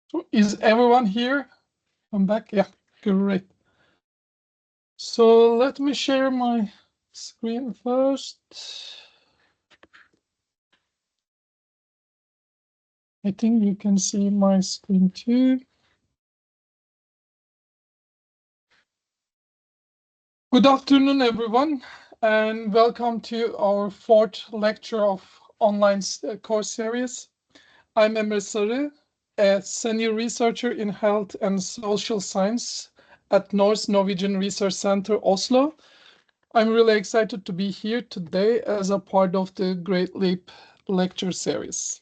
So is everyone here? I'm back. Yeah, great. So let me share my screen first. I think you can see my screen too. Good afternoon, everyone, and welcome to our fourth lecture of online course series. I'm Emre Sari, a senior researcher in health and social science at NORCE Norwegian Research Center, Oslo. I'm really excited to be here today as a part of the Great Leap lecture series.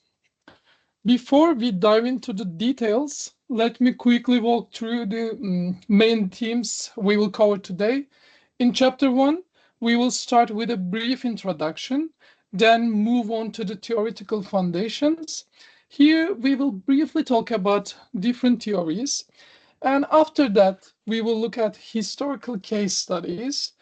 Before we dive into the details, let me quickly walk through the main themes we will cover today. In chapter 1, we will start with a brief introduction, then move on to the theoretical foundations. Here, we will briefly talk about different theories, and after that, we will look at historical case studies,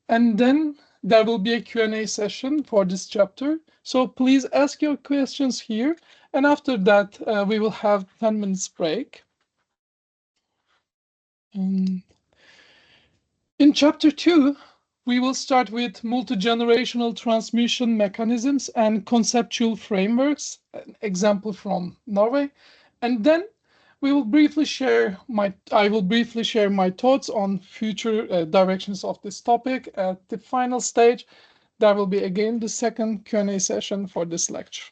and then there will be a Q&A session for this chapter. So please ask your questions here, and after that, we will have 10 minutes break. In chapter 2, we will start with multi-generational transmission mechanisms and conceptual frameworks, an example from Norway. And then I will briefly share my thoughts on future directions of this topic. At the final stage, there will be again the second Q&A session for this lecture.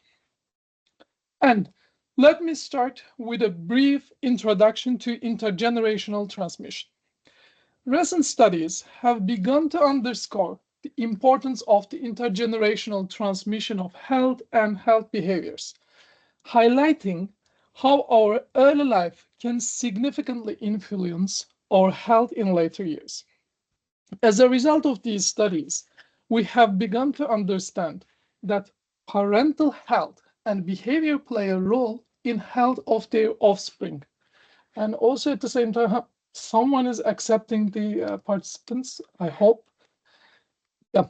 And let me start with a brief introduction to intergenerational transmission. Recent studies have begun to underscore the importance of the intergenerational transmission of health and health behaviors, highlighting how our early life can significantly influence our health in later years. As a result of these studies, we have begun to understand that parental health and behavior play a role in health of their offspring. And also at the same time, someone is accepting the participants, I hope. Yeah.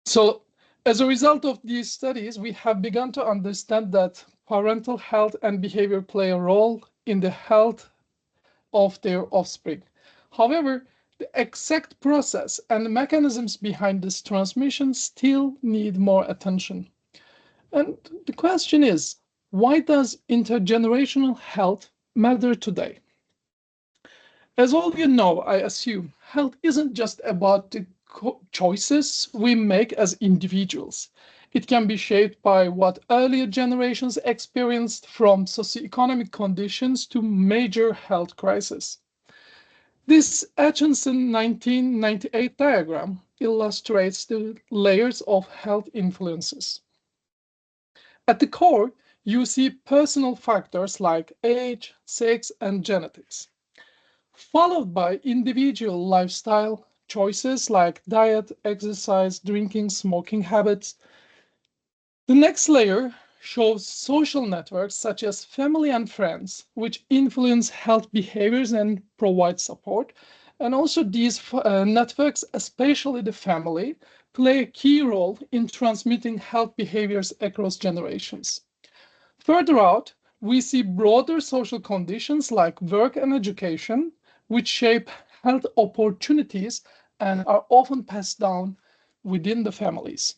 So as a result of these studies, we have begun to understand that parental health and behavior play a role in the health of their offspring. However, the exact process and mechanisms behind this transmission still need more attention. And the question is, why does intergenerational health matter today? As all you know, I assume, health isn't just about the choices we make as individuals. It can be shaped by what earlier generations experienced, from socioeconomic conditions to major health crises. This Atchison 1998 diagram illustrates the layers of health influences. At the core, you see personal factors like age, sex, and genetics, followed by individual lifestyle choices like diet, exercise, drinking, smoking habits. The next layer shows social networks such as family and friends, which influence health behaviors and provide support. And also these networks, especially the family, play a key role in transmitting health behaviors across generations. Further out, we see broader social conditions like work and education, which shape health opportunities and are often passed down within the families.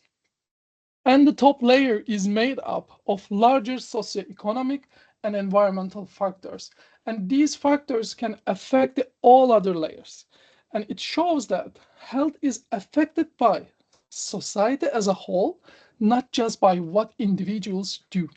And the top layer is made up of larger socioeconomic and environmental factors. And these factors can affect all other layers. And it shows that health is affected by society as a whole, not just by what individuals do.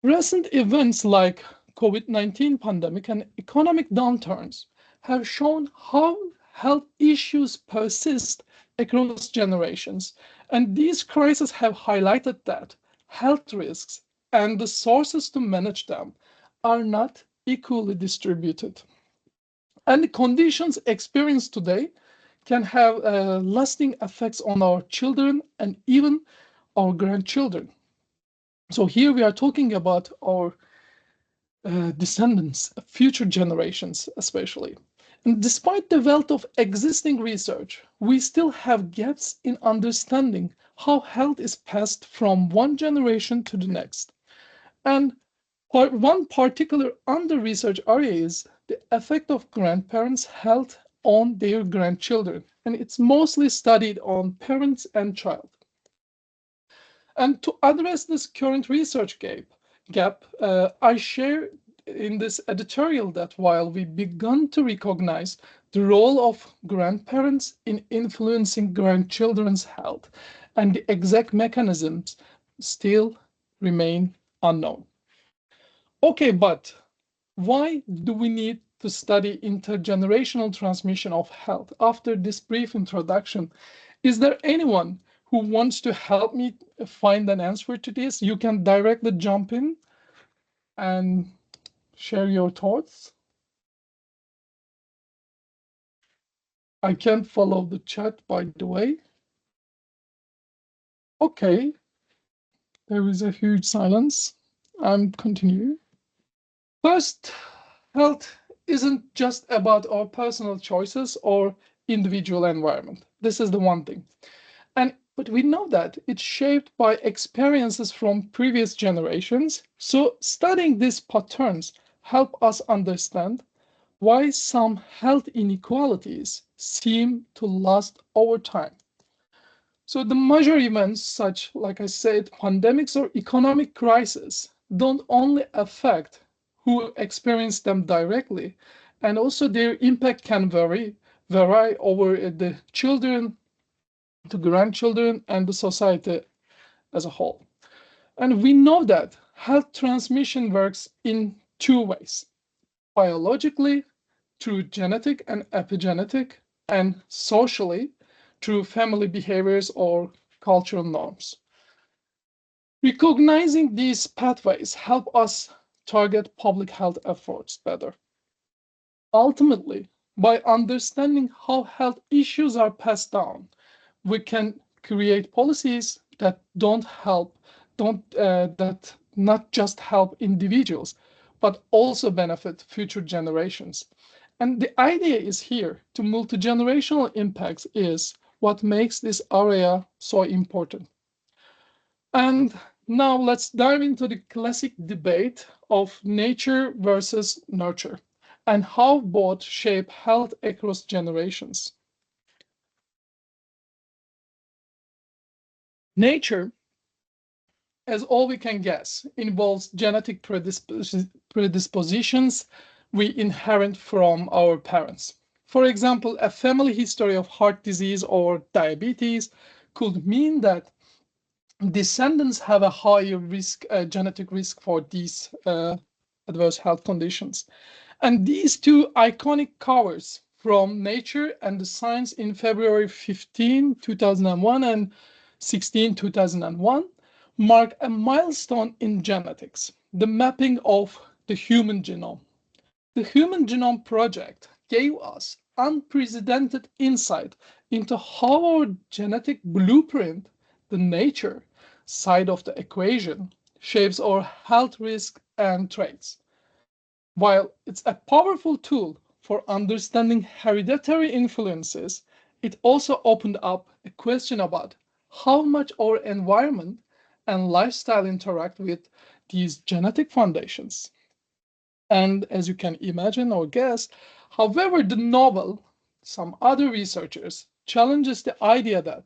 Recent events like COVID-19 pandemic and economic downturns have shown how health issues persist across generations, and these crises have highlighted that health risks and the sources to manage them are not equally distributed. And the conditions experienced today can have lasting effects on our children and even our grandchildren. So here we are talking about our descendants, future generations especially. And despite the wealth of existing research, we still have gaps in understanding how health is passed from one generation to the next. And One particular under-researched area is the effect of grandparents' health on their grandchildren, and it's mostly studied on parents and child. And to address this current research gap, I share in this editorial that while we begun to recognize the role of grandparents in influencing grandchildren's health, and the exact mechanisms still remain unknown. Okay, but why do we need to study intergenerational transmission of health? After this brief introduction, is there anyone who wants to help me find an answer to this? You can directly jump in and share your thoughts. I can't follow the chat, by the way. Okay, there is a huge silence. I'm continuing. First, health isn't just about our personal choices or individual environment. This is the one thing. But we know that it's shaped by experiences from previous generations. So studying these patterns help us understand why some health inequalities seem to last over time. So the major events such, like I said, pandemics or economic crisis don't only affect who experience them directly, and also their impact can vary over the children, the grandchildren, and the society as a whole. And we know that health transmission works in two ways: biologically, through genetic and epigenetic, and socially, through family behaviors or cultural norms. Recognizing these pathways help us target public health efforts better. Ultimately, by understanding how health issues are passed down, we can create policies that that not just help individuals, but also benefit future generations. And the idea is here to multi-generational impacts is what makes this area so important. And now let's dive into the classic debate of nature versus nurture and how both shape health across generations. Nature, as all we can guess, involves genetic predispositions we inherit from our parents. For example, a family history of heart disease or diabetes could mean that descendants have a higher risk, genetic risk for these adverse health conditions. And these two iconic covers from Nature and the Science in February 15, 2001 and 16, 2001 mark a milestone in genetics, the mapping of the human genome. The Human Genome Project gave us unprecedented insight into how our genetic blueprint, the nature side of the equation, shapes our health risk and traits. While it's a powerful tool for understanding hereditary influences, it also opened up a question about how much our environment and lifestyle interact with these genetic foundations. And as you can imagine or guess, however, the novel, some other researchers challenges the idea that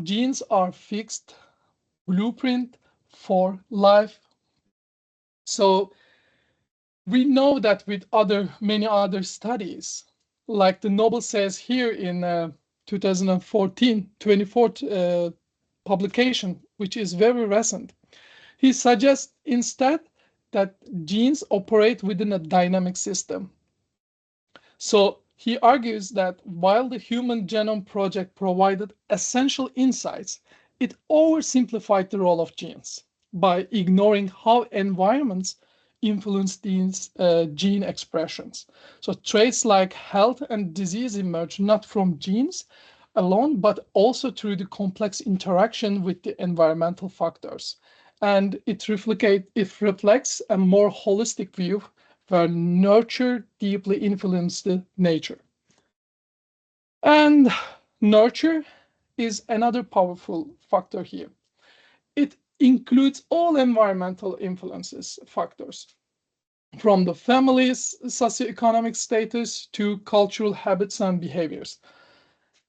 genes are fixed blueprint for life. So we know that with many other studies, like the Nobel says here in 2014, 24th publication, which is very recent, he suggests instead that genes operate within a dynamic system. So he argues that while the Human Genome Project provided essential insights, it oversimplified the role of genes by ignoring how environments influence these gene expressions. So traits like health and disease emerge not from genes alone, but also through the complex interaction with the environmental factors. And it reflects a more holistic view where nurture deeply influenced nature. And nurture is another powerful factor here. It includes all environmental influences factors, from the family's socioeconomic status to cultural habits and behaviors.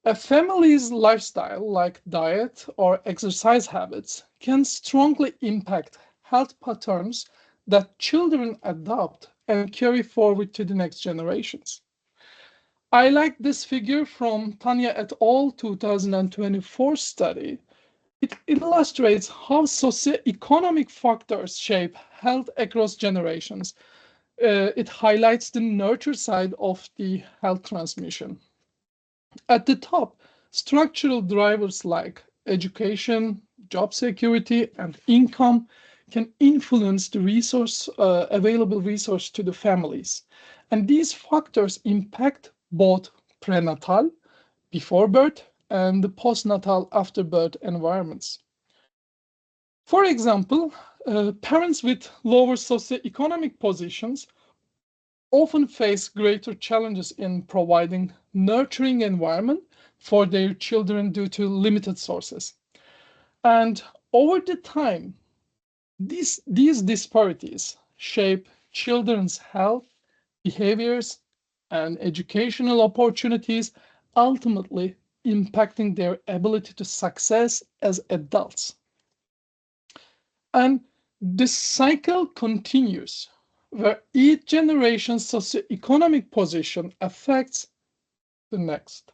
A family's lifestyle, like diet or exercise habits, can strongly impact health patterns that children adopt and carry forward to the next generations. I like this figure from Tanya et al. 2024 study. It illustrates how socioeconomic factors shape health across generations. It highlights the nurture side of the health transmission. At the top, structural drivers like education, job security, and income can influence the available resource to the families. And these factors impact both prenatal, before birth, and the postnatal, after birth environments. For example, parents with lower socioeconomic positions often face greater challenges in providing nurturing environment for their children due to limited sources. And over the time, these disparities shape children's health, behaviors, and educational opportunities, ultimately impacting their ability to success as adults. And this cycle continues, where each generation's socioeconomic position affects the next,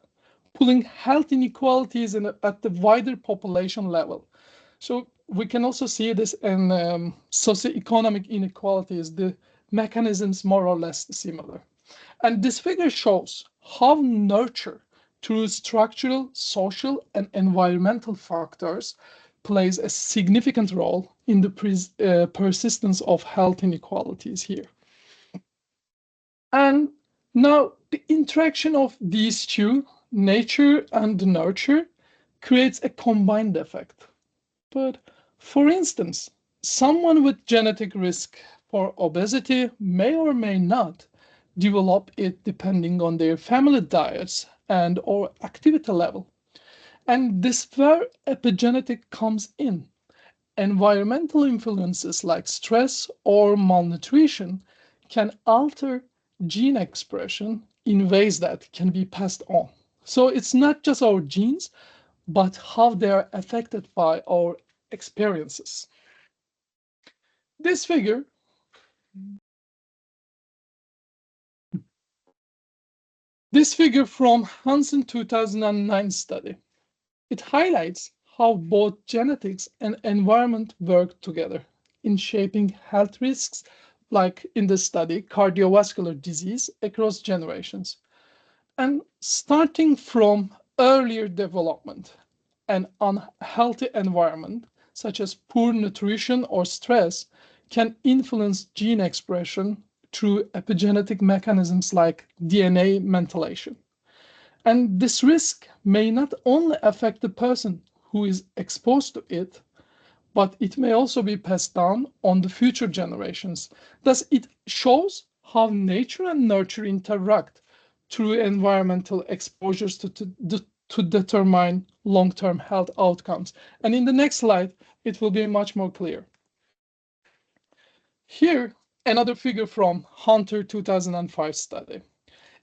pulling health inequalities at the wider population level. So we can also see this in socioeconomic inequalities, the mechanisms more or less similar. And this figure shows how nurture, through structural, social, and environmental factors, plays a significant role in the persistence of health inequalities here. And now the interaction of these two, nature and nurture, creates a combined effect. But for instance, someone with genetic risk for obesity may or may not develop it depending on their family diets and or activity level. And this where epigenetic comes in. Environmental influences like stress or malnutrition can alter gene expression in ways that can be passed on. So it's not just our genes, but how they are affected by our experiences. This figure from Hansen 2009 study, it highlights how both genetics and environment work together in shaping health risks, like in the study, cardiovascular disease across generations. And starting from earlier development, an unhealthy environment, such as poor nutrition or stress, can influence gene expression through epigenetic mechanisms like DNA methylation. And this risk may not only affect the person who is exposed to it, but it may also be passed down on the future generations. Thus, it shows how nature and nurture interact through environmental exposures to determine long-term health outcomes. And in the next slide, it will be much more clear. Here, another figure from Hunter 2005 study.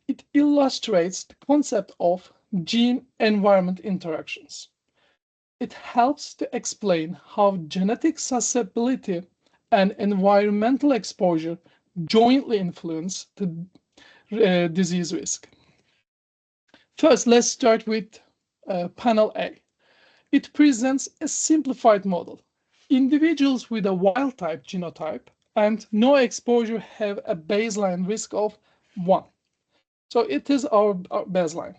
It illustrates the concept of gene-environment interactions. It helps to explain how genetic susceptibility and environmental exposure jointly influence the disease risk. First, let's start with panel A. It presents a simplified model. Individuals with a wild-type genotype and no exposure have a baseline risk of 1. So it is our baseline.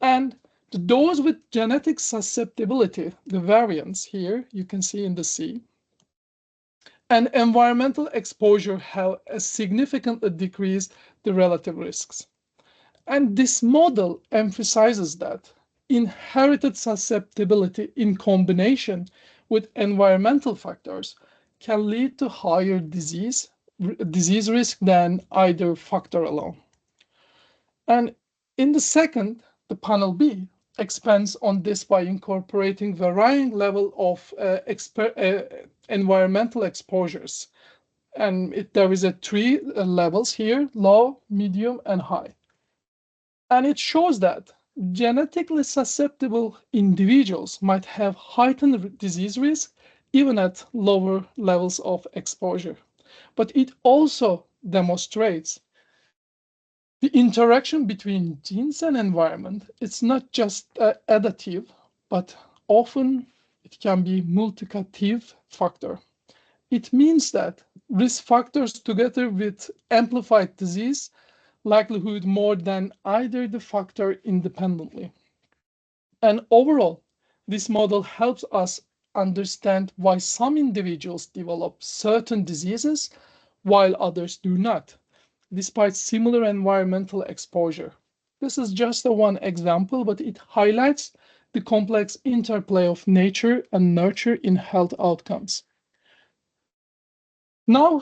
And those with genetic susceptibility, the variants here, you can see in the C, and environmental exposure have a significantly decreased the relative risks. And this model emphasizes that inherited susceptibility in combination with environmental factors can lead to higher disease risk than either factor alone. And in the second, the panel B, expands on this by incorporating varying level of environmental exposures. And there is a three levels here: low, medium, and high. And it shows that genetically susceptible individuals might have heightened disease risk even at lower levels of exposure. But it also demonstrates the interaction between genes and environment. It's not just additive, but often it can be multiplicative factor. It means that risk factors together with amplified disease likelihood more than either the factor independently. And overall, this model helps us understand why some individuals develop certain diseases while others do not, despite similar environmental exposure. This is just one example, but it highlights the complex interplay of nature and nurture in health outcomes. Now,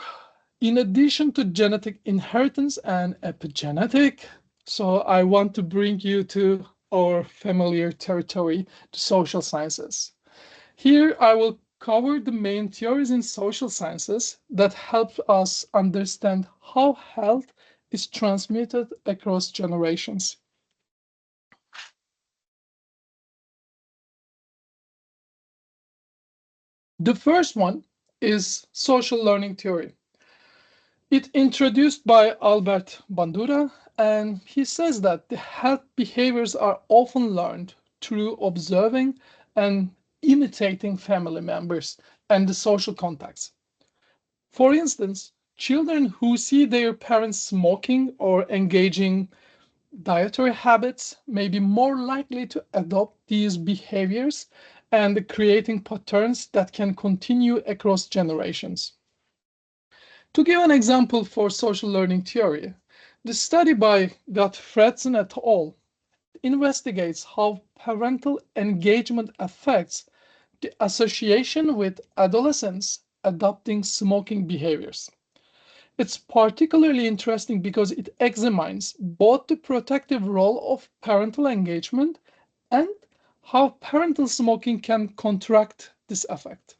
in addition to genetic inheritance and epigenetic, so I want to bring you to our familiar territory, the social sciences. Here I will cover the main theories in social sciences that help us understand how health is transmitted across generations. The first one is social learning theory. It introduced by Albert Bandura, and he says that the health behaviors are often learned through observing and imitating family members and the social contacts. For instance, children who see their parents smoking or engaging dietary habits may be more likely to adopt these behaviors and creating patterns that can continue across generations. To give an example for social learning theory, the study by Gottfredsen et al. Investigates how parental engagement affects the association with adolescents adopting smoking behaviors. It's particularly interesting because it examines both the protective role of parental engagement and how parental smoking can counteract this effect.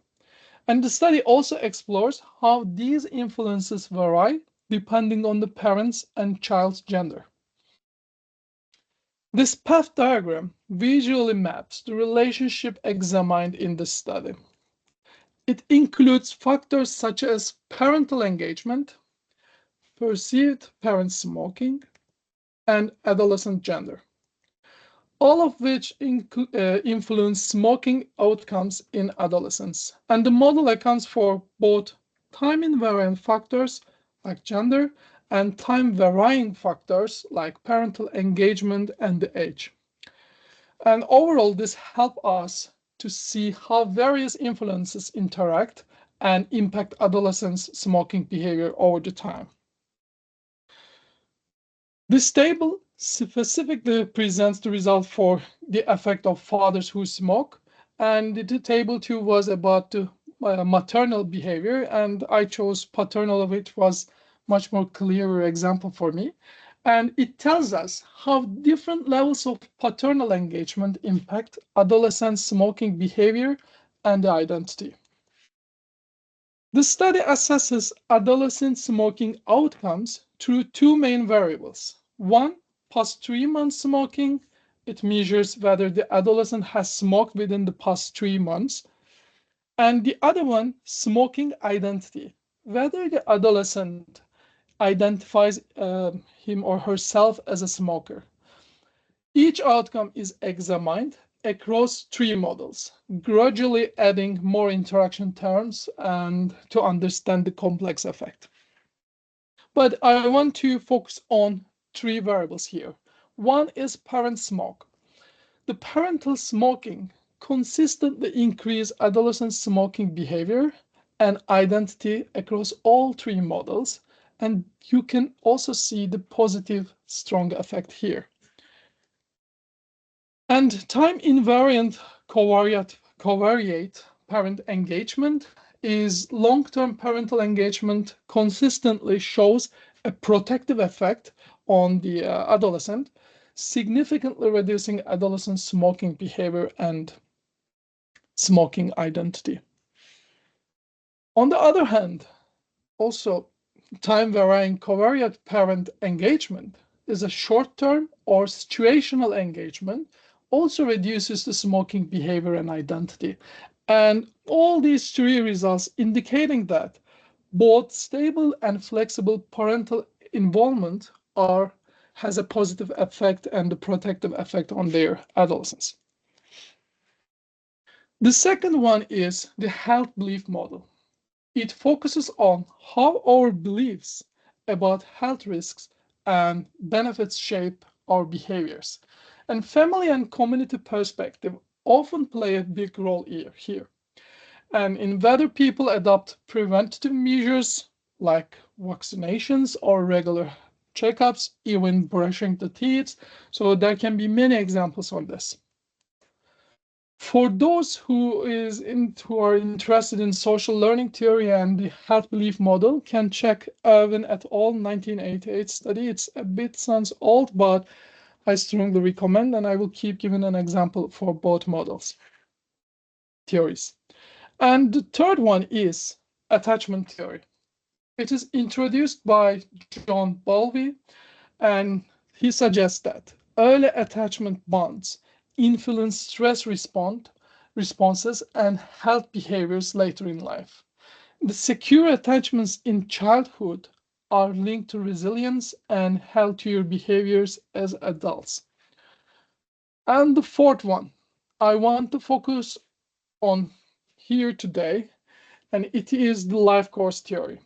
And the study also explores how these influences vary depending on the parents and child's gender. This path diagram visually maps the relationship examined in the study. It includes factors such as parental engagement, perceived parent smoking, and adolescent gender, all of which influence smoking outcomes in adolescence. And the model accounts for both time-invariant factors like gender and time-varying factors like parental engagement and the age. And overall, this helps us to see how various influences interact and impact adolescents' smoking behavior over the time. This table specifically presents the result for the effect of fathers who smoke, and the table 2 was about the maternal behavior, and I chose paternal, which was much more clearer example for me. And it tells us how different levels of paternal engagement impact adolescent smoking behavior and identity. The study assesses adolescent smoking outcomes through two main variables. One, past 3 months smoking. It measures whether the adolescent has smoked within the past 3 months. And the other one, smoking identity, whether the adolescent identifies him or herself as a smoker. Each outcome is examined across 3 models, gradually adding more interaction terms and to understand the complex effect. But I want to focus on 3 variables here. One is parent smoke. The parental smoking consistently increases adolescent smoking behavior and identity across all 3 models, and you can also see the positive strong effect here. And time invariant covariate parent engagement is long-term parental engagement consistently shows a protective effect on the adolescent, significantly reducing adolescent smoking behavior and smoking identity. On the other hand, also, time-varying covariate parent engagement is a short-term or situational engagement, also reduces the smoking behavior and identity. And all these three results indicating that both stable and flexible parental involvement has a positive effect and a protective effect on their adolescence. The second one is the health belief model. It focuses on how our beliefs about health risks and benefits shape our behaviors. And family and community perspective often play a big role here. And in whether people adopt preventative measures like vaccinations or regular checkups, even brushing the teeth. So there can be many examples on this. For those who are interested in social learning theory and the health belief model, can check Irwin et al. 1988 study. It's a bit sounds old, but I strongly recommend, and I will keep giving an example for both theories. And the third one is attachment theory. It is introduced by John Bowlby, and he suggests that early attachment bonds influence stress responses and health behaviors later in life. The secure attachments in childhood are linked to resilience and healthier behaviors as adults. And the fourth one, I want to focus on here today, and it is the life course theory.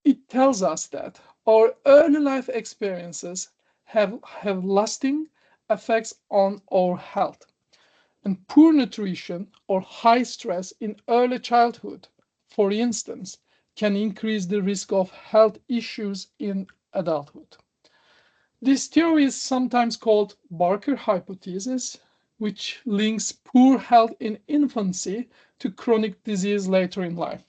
It tells us that our early life experiences have lasting effects on our health. And poor nutrition or high stress in early childhood, for instance, can increase the risk of health issues in adulthood. This theory is sometimes called Barker hypothesis, which links poor health in infancy to chronic disease later in life.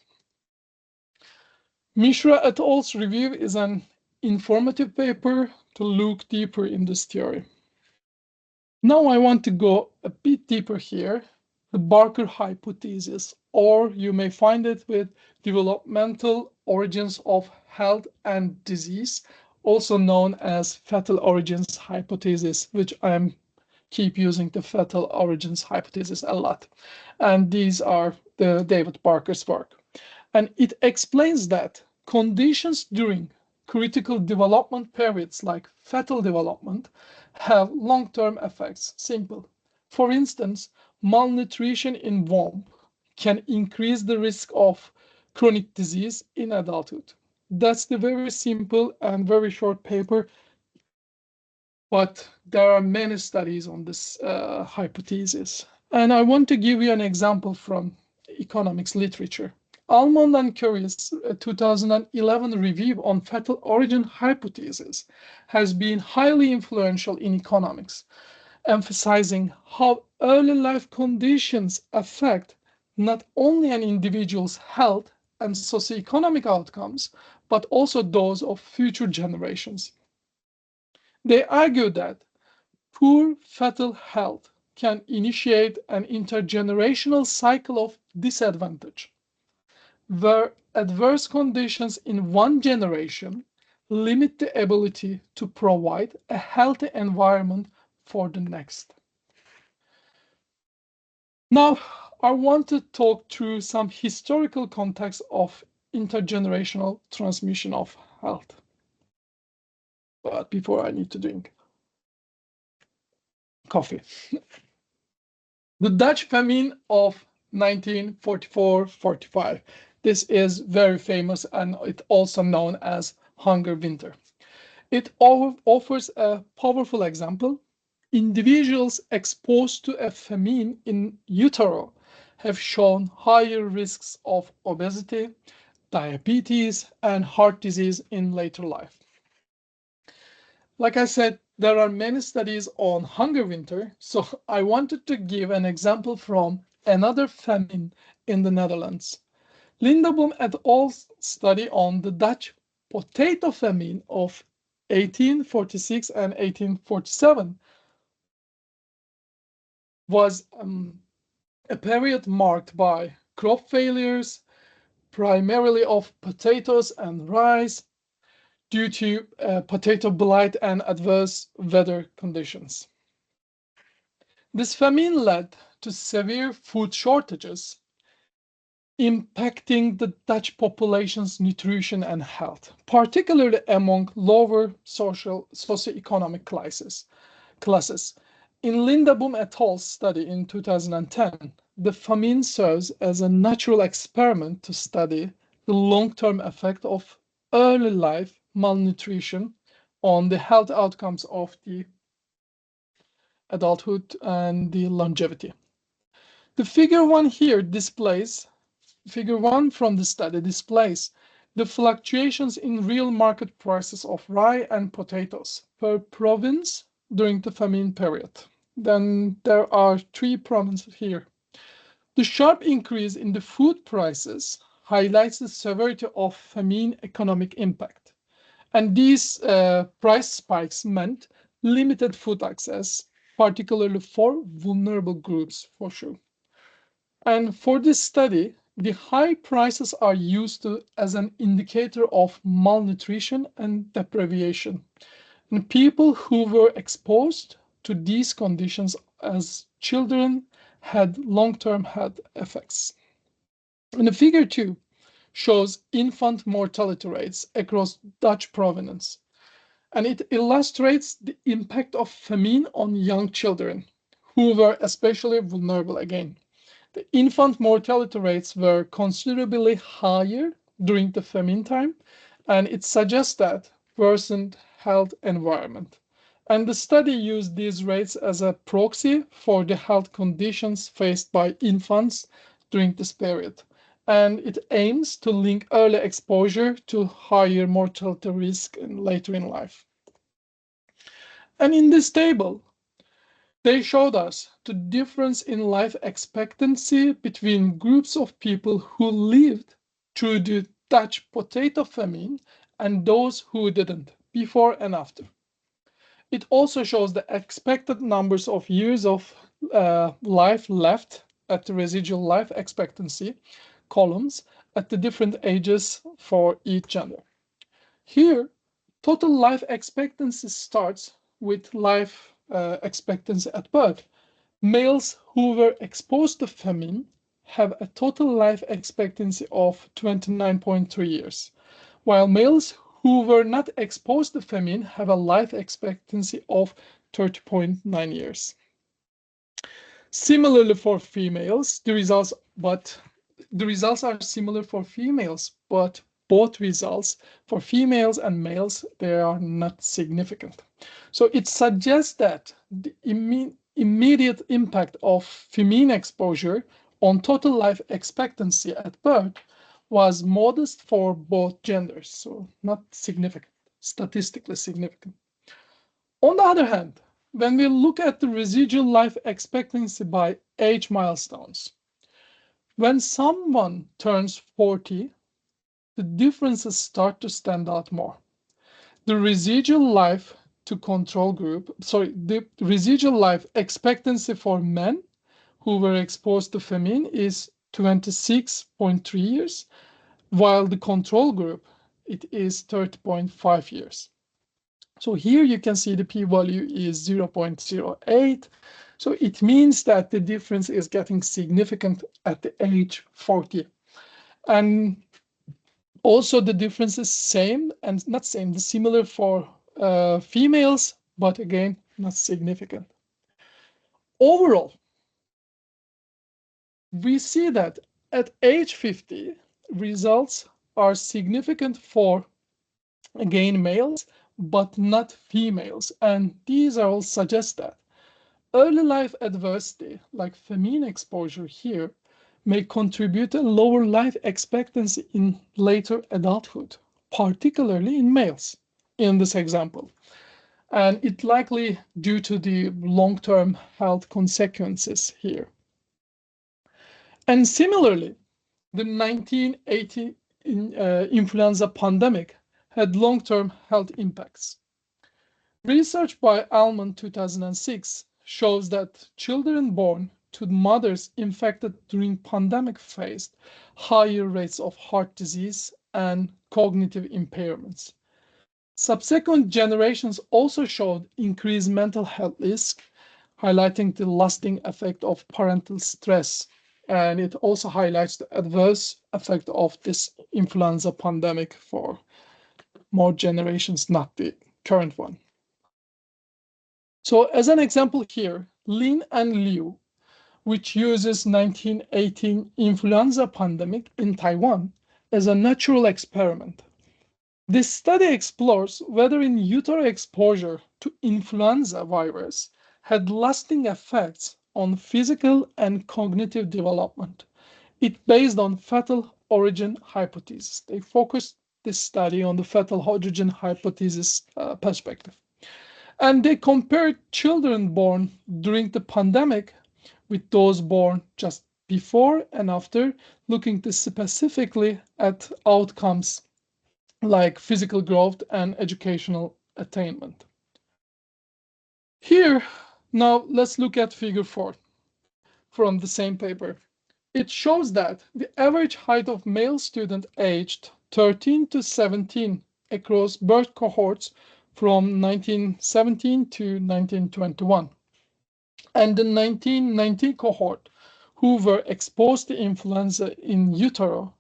Mishra et al.'s review is an informative paper to look deeper in this theory. Now I want to go a bit deeper here, the Barker hypothesis, or you may find it with developmental origins of health and disease, also known as fetal origins hypothesis, which I keep using the fetal origins hypothesis a lot. And these are the David Barker's work. And it explains that conditions during critical development periods like fetal development have long-term effects. Simple. For instance, malnutrition in womb can increase the risk of chronic disease in adulthood. That's the very simple and very short paper, but there are many studies on this hypothesis. And I want to give you an example from economics literature. Almond and Curry's 2011 review on fetal origin hypothesis has been highly influential in economics, emphasizing how early life conditions affect not only an individual's health and socioeconomic outcomes, but also those of future generations. They argue that poor fetal health can initiate an intergenerational cycle of disadvantage, where adverse conditions in one generation limit the ability to provide a healthy environment for the next. Now, I want to talk through some historical context of intergenerational transmission of health. But before, I need to drink coffee. The Dutch famine of 1944-45. This is very famous, and it's also known as Hunger Winter. It offers a powerful example. Individuals exposed to a famine in utero have shown higher risks of obesity, diabetes, and heart disease in later life. Like I said, there are many studies on hunger winter, so I wanted to give an example from another famine in the Netherlands. Lindeboom et al.'s study on the Dutch potato famine of 1846 and 1847 was a period marked by crop failures, primarily of potatoes and rice, due to potato blight and adverse weather conditions. This famine led to severe food shortages, impacting the Dutch population's nutrition and health, particularly among lower socioeconomic classes. In Lindaboom et al.'s study in 2010, the famine serves as a natural experiment to study the long-term effect of early life malnutrition on the health outcomes of the adulthood and the longevity. The figure one from the study displays the fluctuations in real market prices of rye and potatoes per province during the famine period. Then there are 3 provinces here. The sharp increase in the food prices highlights the severity of famine economic impact. And these price spikes meant limited food access, particularly for vulnerable groups, for sure. And for this study, the high prices are used as an indicator of malnutrition and deprivation. And people who were exposed to these conditions as children had long-term health effects. And the figure 2 shows infant mortality rates across Dutch provinces, and it illustrates the impact of famine on young children, who were especially vulnerable again. The infant mortality rates were considerably higher during the famine time, and it suggests that worsened health environment. And the study used these rates as a proxy for the health conditions faced by infants during this period. And it aims to link early exposure to higher mortality risk later in life. And in this table, they showed us the difference in life expectancy between groups of people who lived through the Dutch potato famine and those who didn't, before and after. It also shows the expected numbers of years of life left at the residual life expectancy columns at the different ages for each gender. Here, total life expectancy starts with life expectancy at birth. Males who were exposed to famine have a total life expectancy of 29.3 years, while males who were not exposed to famine have a life expectancy of 30.9 years. Similarly for females, the results are similar for females, but both results for females and males, they are not significant. So it suggests that the immediate impact of famine exposure on total life expectancy at birth was modest for both genders, so not significant, statistically significant. On the other hand, when we look at the residual life expectancy by age milestones, when someone turns 40, the differences start to stand out more. The residual life the residual life expectancy for men who were exposed to famine is 26.3 years, while the control group, it is 30.5 years. So here you can see the p-value is 0.08. So it means that the difference is getting significant at the age 40. And also the difference is similar for females, but again, not significant. Overall, we see that at age 50, results are significant for, again, males, but not females. And these all suggest that early life adversity, like famine exposure here, may contribute to lower life expectancy in later adulthood, particularly in males in this example. And it likely due to the long-term health consequences here. And similarly, the 1980 influenza pandemic had long-term health impacts. Research by Almond 2006 shows that children born to mothers infected during pandemic faced higher rates of heart disease and cognitive impairments. Subsequent generations also showed increased mental health risk, highlighting the lasting effect of parental stress. And it also highlights the adverse effect of this influenza pandemic for more generations, not the current one. So as an example here, Lin and Liu, which uses 1918 influenza pandemic in Taiwan as a natural experiment. This study explores whether in utero exposure to influenza virus had lasting effects on physical and cognitive development. It based on fetal origin hypothesis. They focused this study on the fetal origin hypothesis perspective. And they compared children born during the pandemic with those born just before and after, looking specifically at outcomes like physical growth and educational attainment. Here, now let's look at figure 4 from the same paper. It shows that the average height of male student aged 13 to 17 across birth cohorts from 1917 to 1921, and the 1919 cohort who were exposed to influenza in utero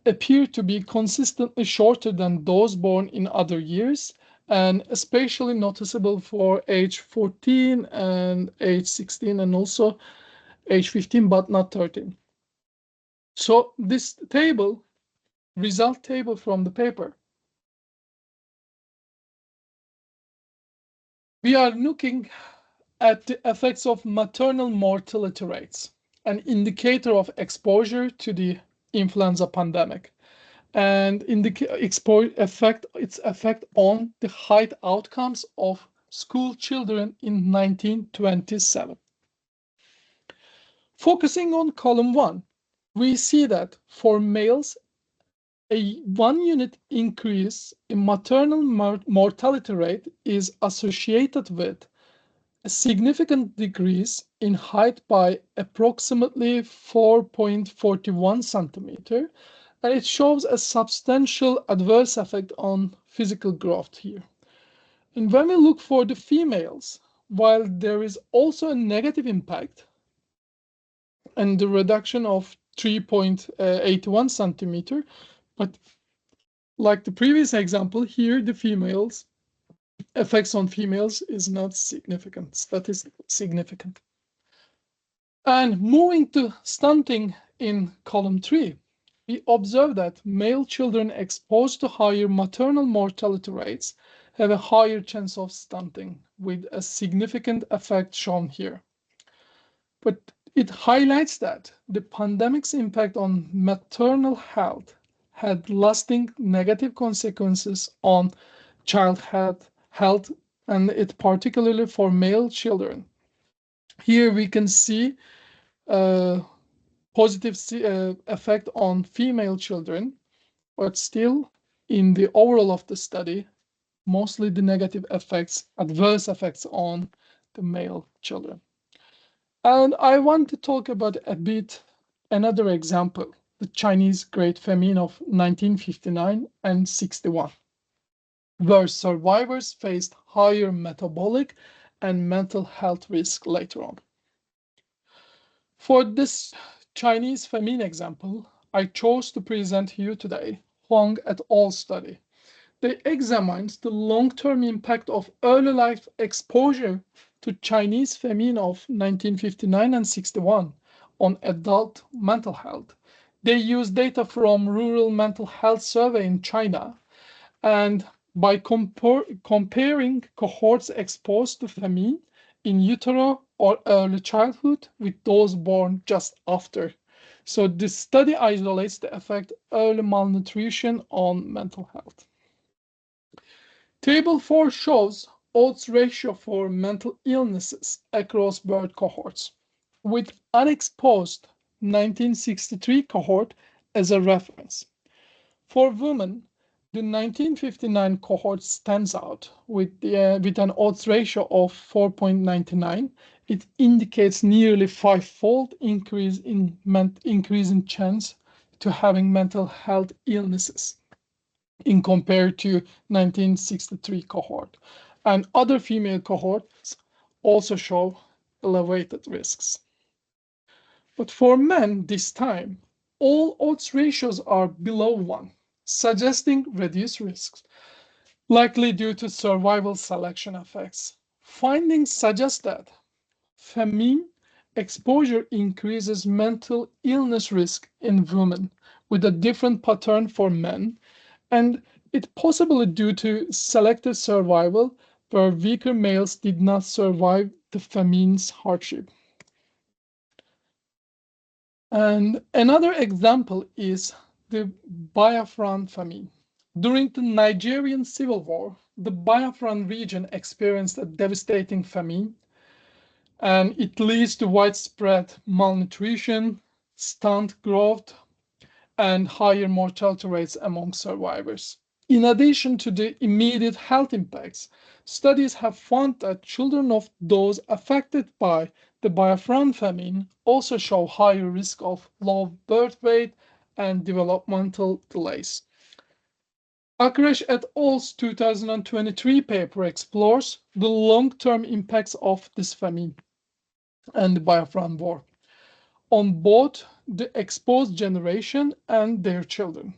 appear to be consistently shorter than those born in other years, and especially noticeable for age 14 and age 16 and also age 15, but not 13. So this table, result table from the paper, we are looking at the effects of maternal mortality rates, an indicator of exposure to the influenza pandemic, and its effect on the height outcomes of school children in 1927. Focusing on column 1, we see that for males, a 1 unit increase in maternal mortality rate is associated with a significant decrease in height by approximately 4.41 centimeter, and it shows a substantial adverse effect on physical growth here. And when we look for the females, while there is also a negative impact and the reduction of 3.81 centimeter, but like the previous example here, the females effects on females is not significant, statistically significant. And moving to stunting in column 3, we observe that male children exposed to higher maternal mortality rates have a higher chance of stunting, with a significant effect shown here. But it highlights that the pandemic's impact on maternal health had lasting negative consequences on child health, and it particularly for male children. Here we can see a positive effect on female children, but still in the overall of the study, mostly the negative effects, adverse effects on the male children. And I want to talk about a bit another example, the Chinese Great Famine of 1959 and 61, where survivors faced higher metabolic and mental health risk later on. For this Chinese famine example, I chose to present you today Huang et al. Study. They examined the long-term impact of early life exposure to Chinese famine of 1959 and 61 on adult mental health. They used data from rural mental health survey in China, and by comparing cohorts exposed to famine in utero or early childhood with those born just after. So this study isolates the effect early malnutrition on mental health. Table 4 shows odds ratio for mental illnesses across birth cohorts, with unexposed 1963 cohort as a reference. For women, the 1959 cohort stands out with an odds ratio of 4.99 it indicates nearly 5-fold increase in chance to having mental health illnesses in compared to 1963 cohort. And other female cohorts also show elevated risks. But for men this time, all odds ratios are below 1, suggesting reduced risks, likely due to survival selection effects. Findings suggest that famine exposure increases mental illness risk in women with a different pattern for men, and it's possibly due to selective survival where weaker males did not survive the famine's hardship. And another example is the Biafran famine. During the Nigerian Civil War, the Biafran region experienced a devastating famine, and it leads to widespread malnutrition, stunted growth, and higher mortality rates among survivors. In addition to the immediate health impacts, studies have found that children of those affected by the Biafran famine also show higher risk of low birth weight and developmental delays. Akresh et al.'s 2023 paper explores the long-term impacts of this famine and the Biafran War on both the exposed generation and their children.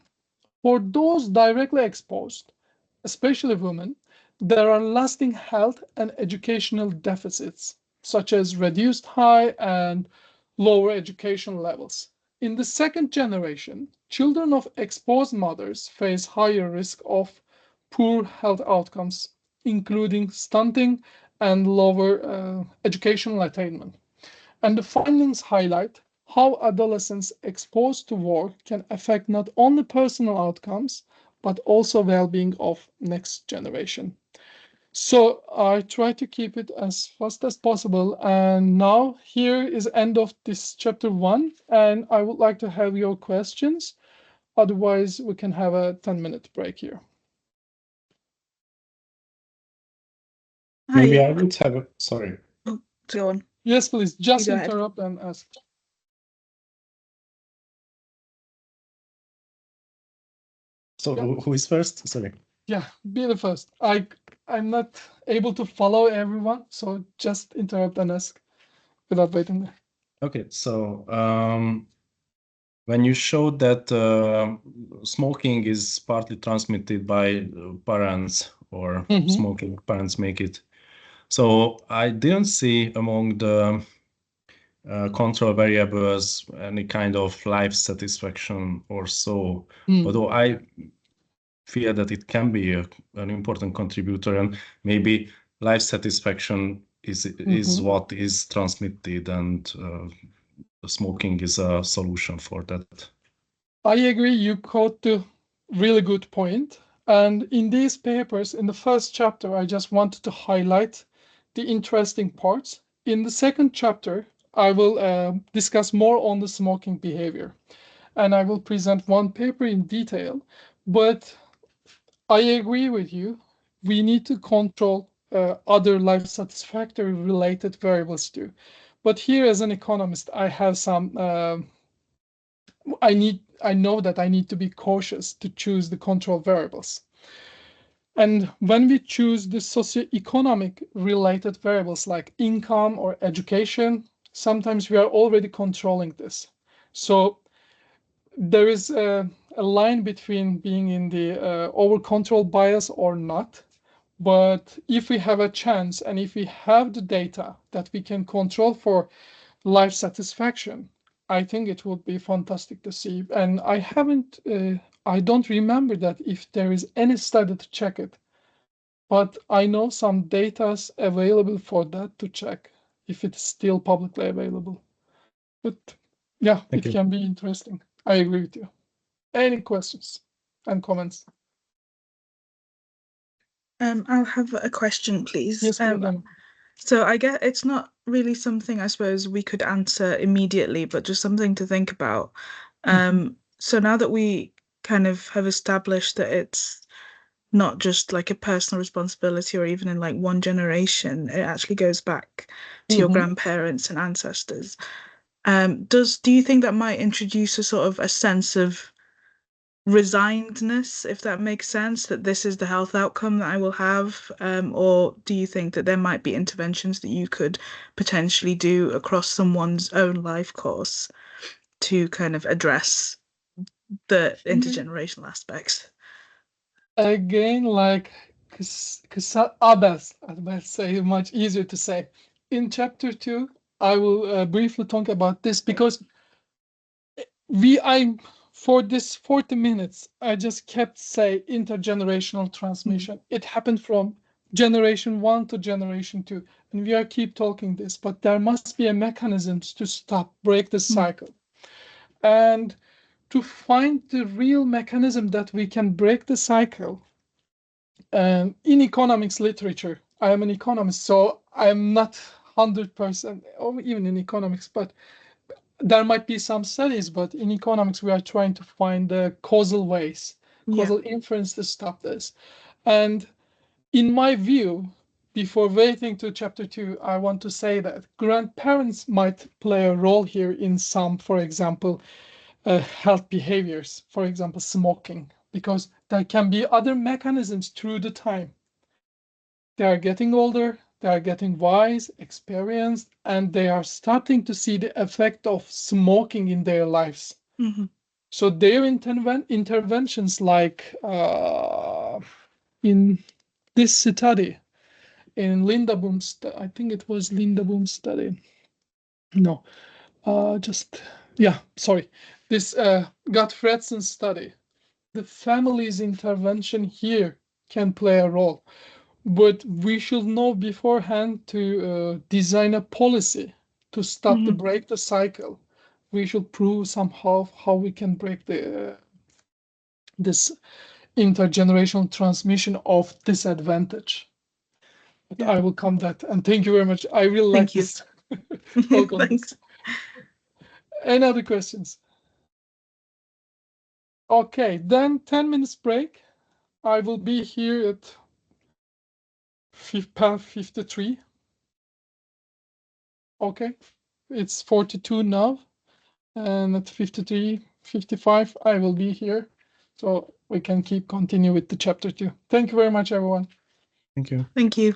For those directly exposed, especially women, there are lasting health and educational deficits, such as reduced high and lower education levels. In the second generation, children of exposed mothers face higher risk of poor health outcomes, including stunting and lower educational attainment. And the findings highlight how adolescents exposed to war can affect not only personal outcomes, but also well-being of next generation. So I try to keep it as fast as possible. And now here is end of this chapter 1. And I would like to have your questions. Otherwise, we can have a 10-minute break here. Maybe I would have a, sorry. Oh, go on. Yes, please. Just interrupt and ask. So who is first? Sorry. Yeah, be the first. I'm not able to follow everyone, so just interrupt and ask without waiting there. Okay, so when you showed that smoking is partly transmitted by parents or smoking parents make it, so I didn't see among the control variables any kind of life satisfaction or so, although I feel that it can be an important contributor, and maybe life satisfaction is what is transmitted, and smoking is a solution for that. I agree. You quote the really good point. And in these papers, in the first chapter, I just wanted to highlight the interesting parts. In the second chapter, I will discuss more on the smoking behavior. And I will present one paper in detail. But I agree with you. We need to control other life satisfactory related variables too. But here, as an economist, I have some. I know that I need to be cautious to choose the control variables. And when we choose the socioeconomic related variables like income or education, sometimes we are already controlling this. So there is a line between being in the over control bias or not. But if we have a chance and if we have the data that we can control for life satisfaction, I think it would be fantastic to see. And I don't remember that if there is any study to check it, but I know some data available for that to check if it's still publicly available. But yeah, it can be interesting. I agree with you. Any questions and comments? I'll have a question, please. Yes, please. So I get it's not really something I suppose we could answer immediately, but just something to think about. So now that we kind of have established that it's not just like a personal responsibility or even in like one generation. It actually goes back to your grandparents and ancestors. Do you think that might introduce a sort of a sense of resignedness, if that makes sense, that this is the health outcome that I will have? Or do you think that there might be interventions that you could potentially do across someone's own life course to kind of address the intergenerational aspects? Again, like Abels, I'll say, much easier to say. In chapter 2, I will briefly talk about this because for this 40 minutes, I just kept say intergenerational transmission. It happened from generation 1 to generation 2, and we are keep talking this, but there must be a mechanisms to break the cycle. And to find the real mechanism that we can break the cycle, in economics literature, I am an economist, so I'm not 100% or even in economics, but there might be some studies, but in economics, we are trying to find the causal ways, causal inference to stop this. And in my view, before waiting to chapter 2, I want to say that grandparents might play a role here in some, for example, health behaviors, for example, smoking, because there can be other mechanisms through the time. They are getting older, they are getting wise, experienced, and they are starting to see the effect of smoking in their lives. So their interventions, like in this study, in Linda Boom's, I think it was Linda Boom's study. No, this Gottfredson study. The family's intervention here can play a role. But we should know beforehand to design a policy to stop break the cycle. We should prove somehow how we can break this intergenerational transmission of disadvantage. But I will come that, and thank you very much. I really like this talk on this. Any other questions? Okay, then 10 minutes break. I will be here at 53. Okay, it's 42 now, and at 53, 55, I will be here, so we can continue with the chapter 2. Thank you very much, everyone. Thank you. Thank you.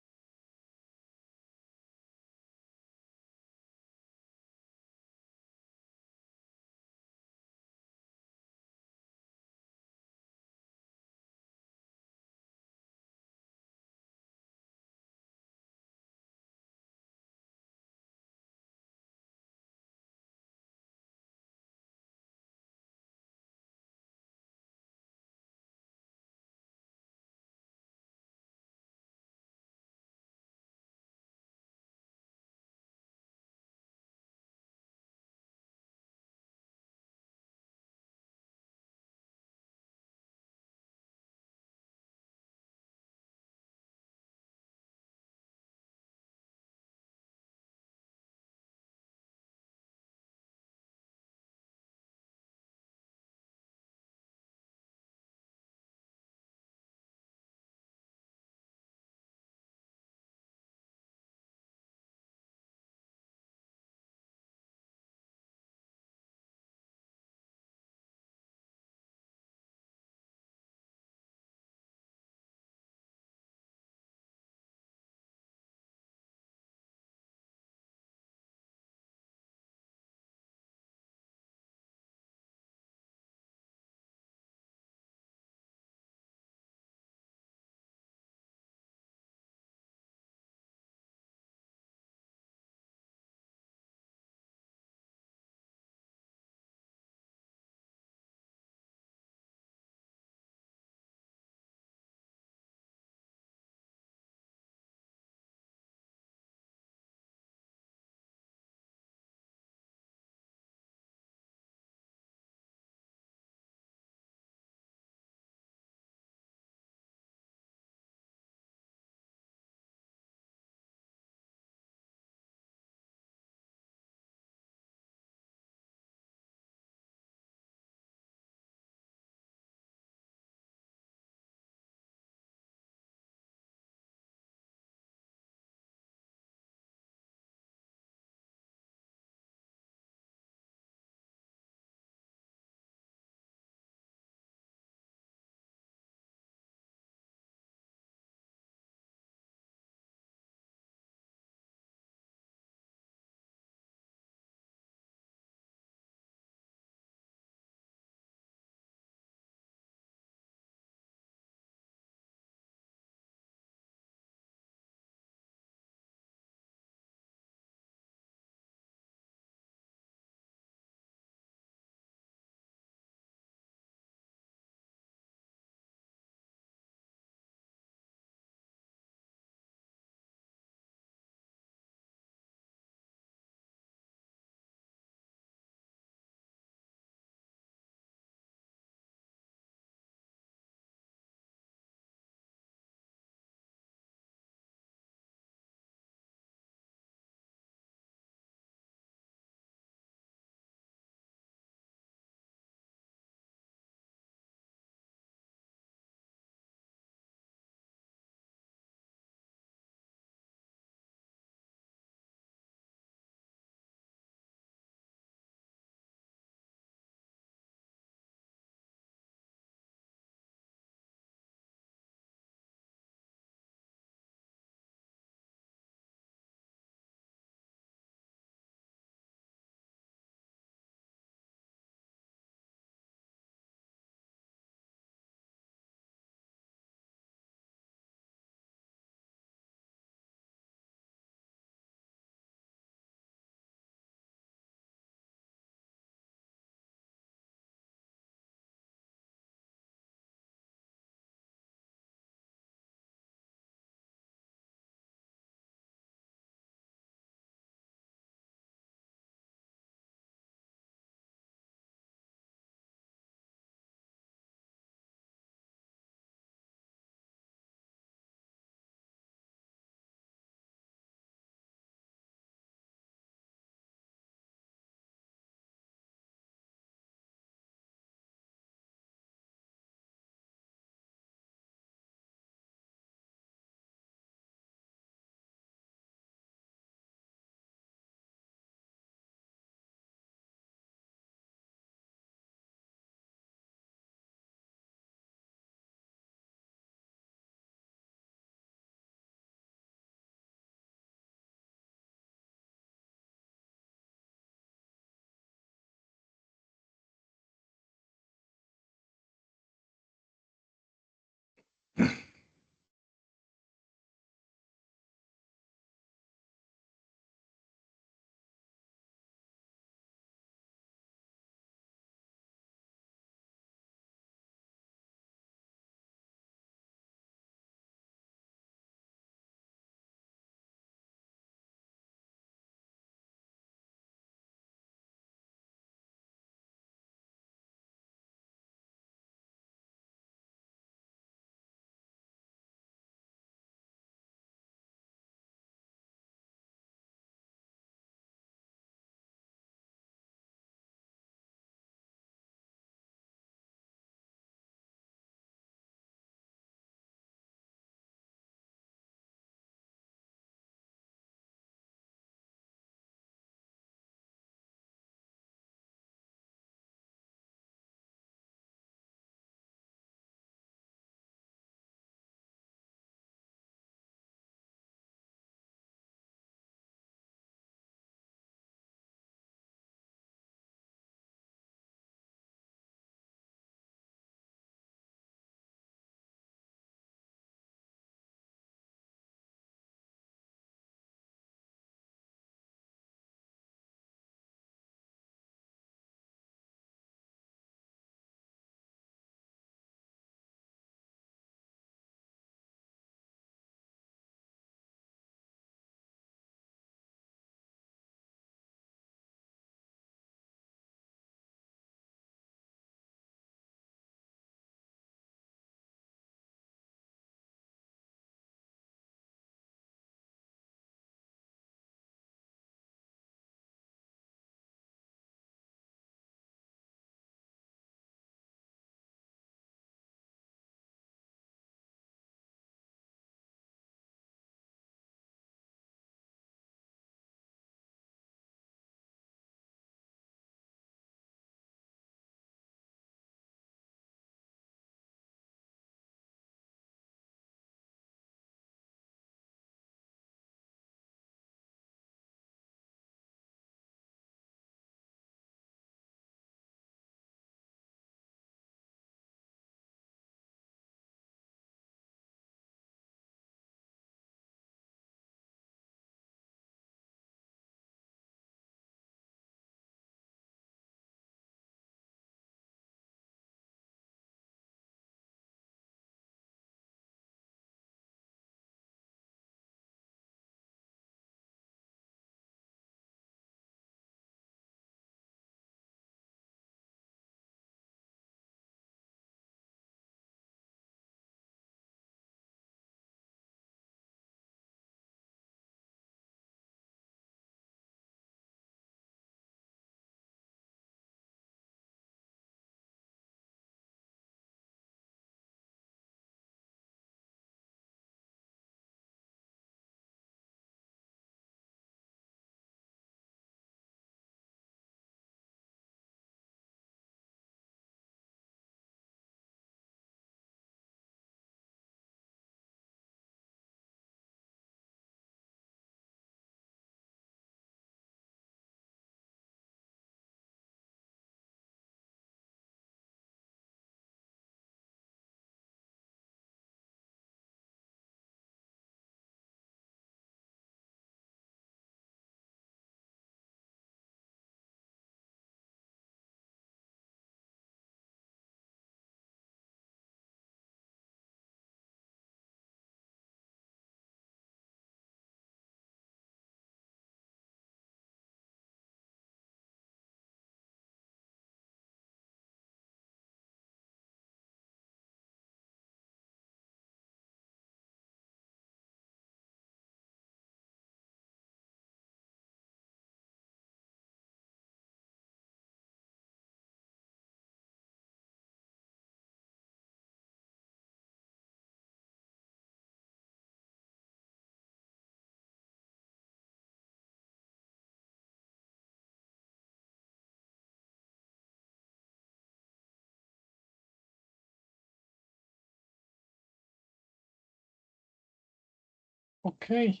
Okay,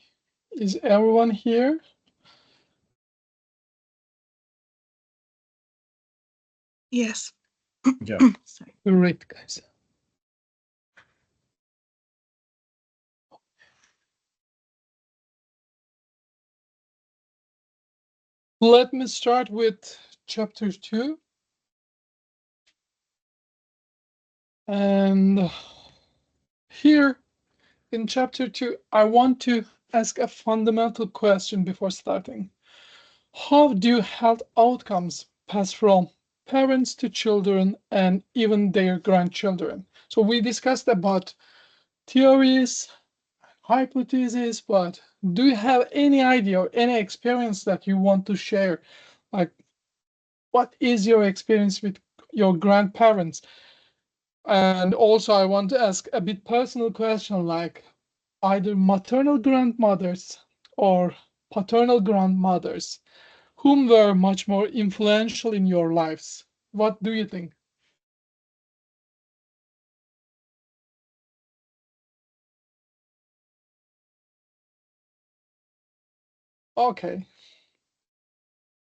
is everyone here? Yes. Yeah. Sorry. Great, guys. Let me start with chapter 2. And here in chapter 2, I want to ask a fundamental question before starting. How do health outcomes pass from parents to children and even their grandchildren? So we discussed about theories, hypotheses, but do you have any idea or any experience that you want to share? Like, what is your experience with your grandparents? And also, I want to ask a bit personal question, like either maternal grandmothers or paternal grandmothers, whom were much more influential in your lives? What do you think? Okay,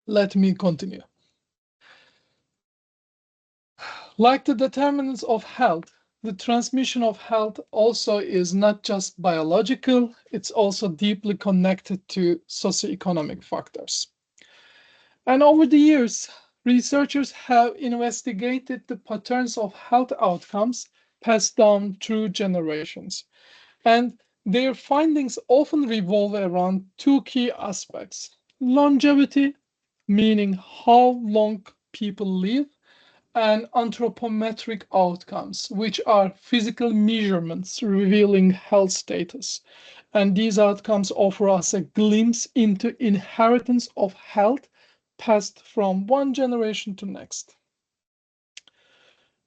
let me continue. Like the determinants of health, the transmission of health also is not just biological, it's also deeply connected to socioeconomic factors. And over the years, researchers have investigated the patterns of health outcomes passed down through generations. And their findings often revolve around two key aspects: longevity, meaning how long people live, and anthropometric outcomes, which are physical measurements revealing health status. And these outcomes offer us a glimpse into inheritance of health passed from one generation to next.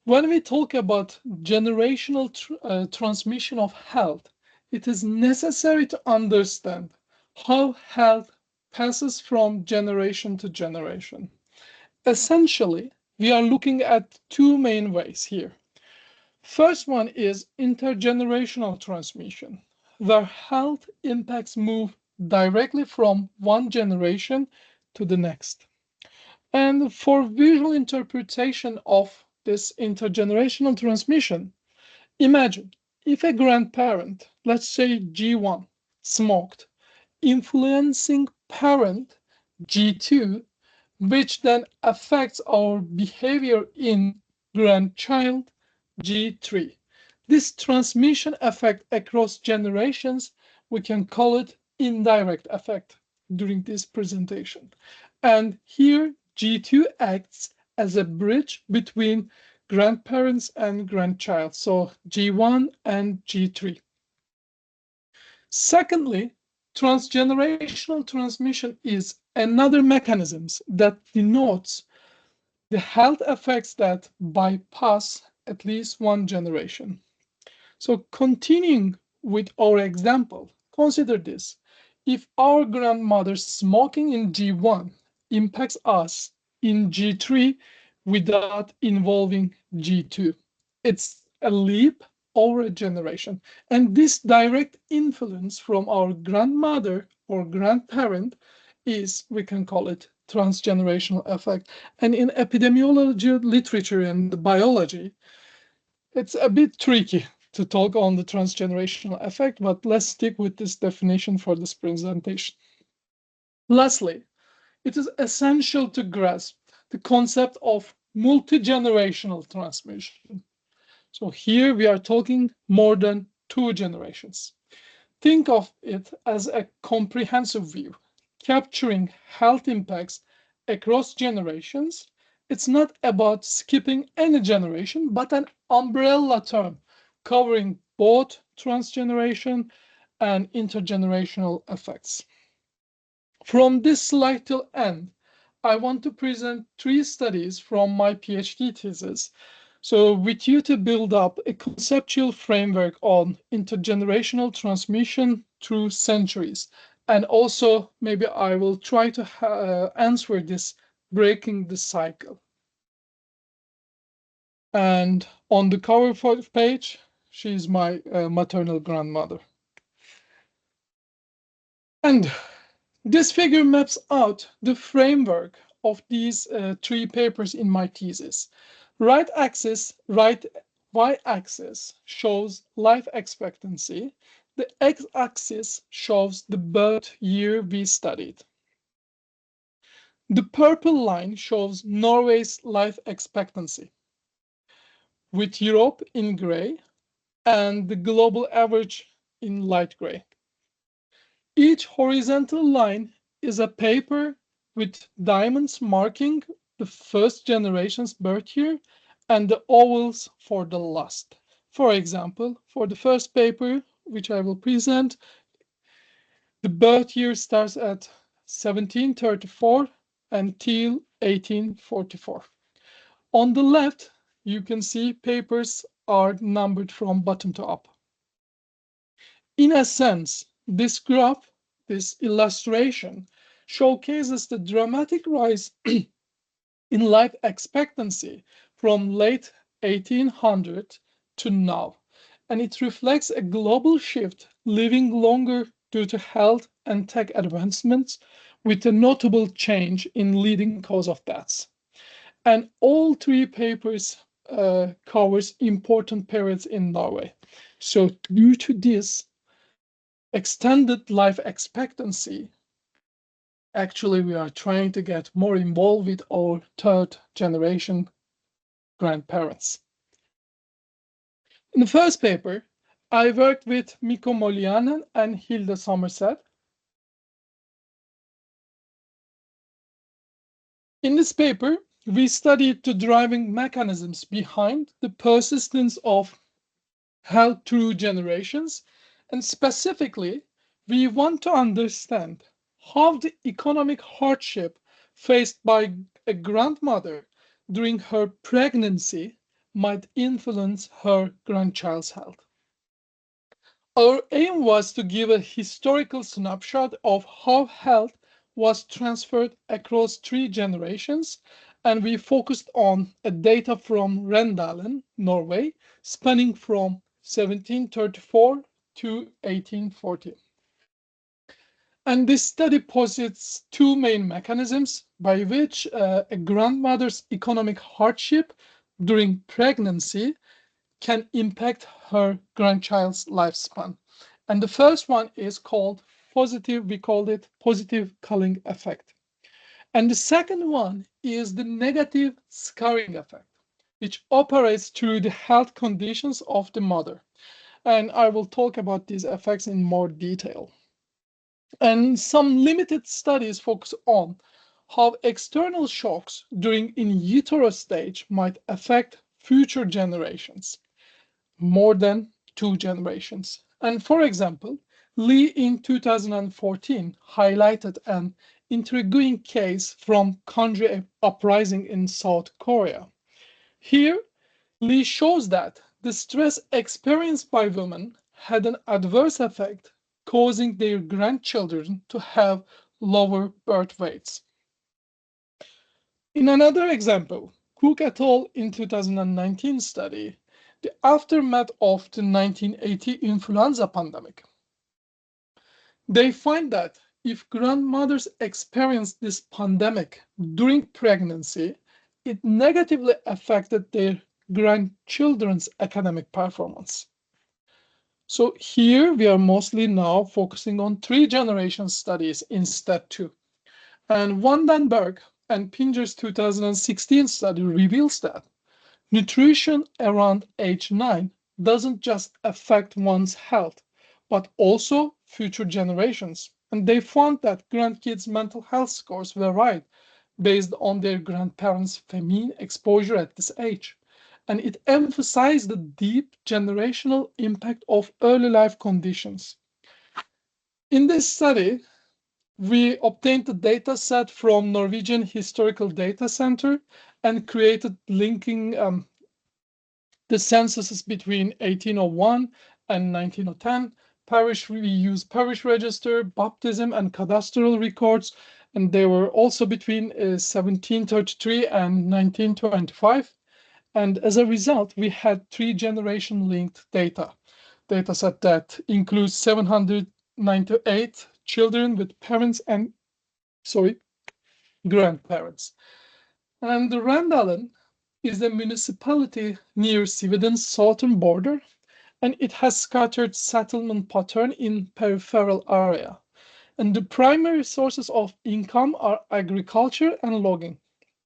When we talk about generational transmission of health, it is necessary to understand how health passes from generation to generation. Essentially, we are looking at two main ways here. First one is intergenerational transmission, where health impacts move directly from one generation to the next. And for visual interpretation of this intergenerational transmission, imagine if a grandparent, let's say G1, smoked, influencing parent G2, which then affects our behavior in grandchild G3. This transmission effect across generations, we can call it indirect effect during this presentation. And here G2 acts as a bridge between grandparents and grandchild, so G1 and G3. Secondly, transgenerational transmission is another mechanism that denotes the health effects that bypass at least one generation. So continuing with our example, consider this. If our grandmother's smoking in G1 impacts us in G3 without involving G2, it's a leap over a generation. And this direct influence from our grandmother or grandparent is, we can call it, transgenerational effect. And in epidemiology literature and biology, it's a bit tricky to talk on the transgenerational effect, but let's stick with this definition for this presentation. Lastly, it is essential to grasp the concept of multi-generational transmission. So here we are talking more than two generations. Think of it as a comprehensive view, capturing health impacts across generations. It's not about skipping any generation, but an umbrella term covering both transgeneration and intergenerational effects. From this slide till end, I want to present three studies from my PhD thesis. So with you to build up a conceptual framework on intergenerational transmission through centuries. And also maybe I will try to answer this breaking the cycle. And on the cover page, she's my maternal grandmother. And this figure maps out the framework of these three papers in my thesis. Right y-axis shows life expectancy. The x-axis shows the birth year we studied. The purple line shows Norway's life expectancy, with Europe in gray and the global average in light gray. Each horizontal line is a paper with diamonds marking the first generation's birth year and the ovals for the last. For example, for the first paper, which I will present, the birth year starts at 1734 until 1844. On the left, you can see papers are numbered from bottom to up. In a sense, this graph, this illustration, showcases the dramatic rise in life expectancy from late 1800 to now, and it reflects a global shift, living longer due to health and tech advancements, with a notable change in leading cause of deaths. And all three papers covers important periods in Norway. So due to this extended life expectancy, actually we are trying to get more involved with our third generation grandparents. In the first paper, I worked with Mikko Molianen and Hilda Somerset. In this paper, we studied the driving mechanisms behind the persistence of health through generations, and specifically, we want to understand how the economic hardship faced by a grandmother during her pregnancy might influence her grandchild's health. Our aim was to give a historical snapshot of how health was transferred across three generations, and we focused on data from Rendalen, Norway, spanning from 1734 to 1840. And this study posits two main mechanisms by which a grandmother's economic hardship during pregnancy can impact her grandchild's lifespan. And the first one is called we called it positive culling effect. And the second one is the negative scarring effect, which operates through the health conditions of the mother. And I will talk about these effects in more detail. And some limited studies focus on how external shocks during in utero stage might affect future generations, more than 2 generations. And for example, Lee in 2014 highlighted an intriguing case from Kangri uprising in South Korea. Here, Lee shows that the stress experienced by women had an adverse effect, causing their grandchildren to have lower birth weights. In another example, Cook et al. In 2019 study, the aftermath of the 1980 influenza pandemic. They find that if grandmothers experience this pandemic during pregnancy, it negatively affected their grandchildren's academic performance. So here we are mostly now focusing on 3 generation studies instead 2. And Vandenberg and Pinger's 2016 study reveals that nutrition around age 9 doesn't just affect one's health, but also future generations. And they found that grandkids' mental health scores were right based on their grandparents' famine exposure at this age. And it emphasized the deep generational impact of early life conditions. In this study, we obtained the data set from Norwegian Historical Data Center and created linking the censuses between 1801 and 1910. We used parish register, baptism, and cadastral records, and they were also between 1733 and 1925. And as a result, we had 3 generation linked data set that includes 798 children with parents and, grandparents. And Randalen is a municipality near Sweden's southern border, and it has scattered settlement pattern in peripheral area. And the primary sources of income are agriculture and logging.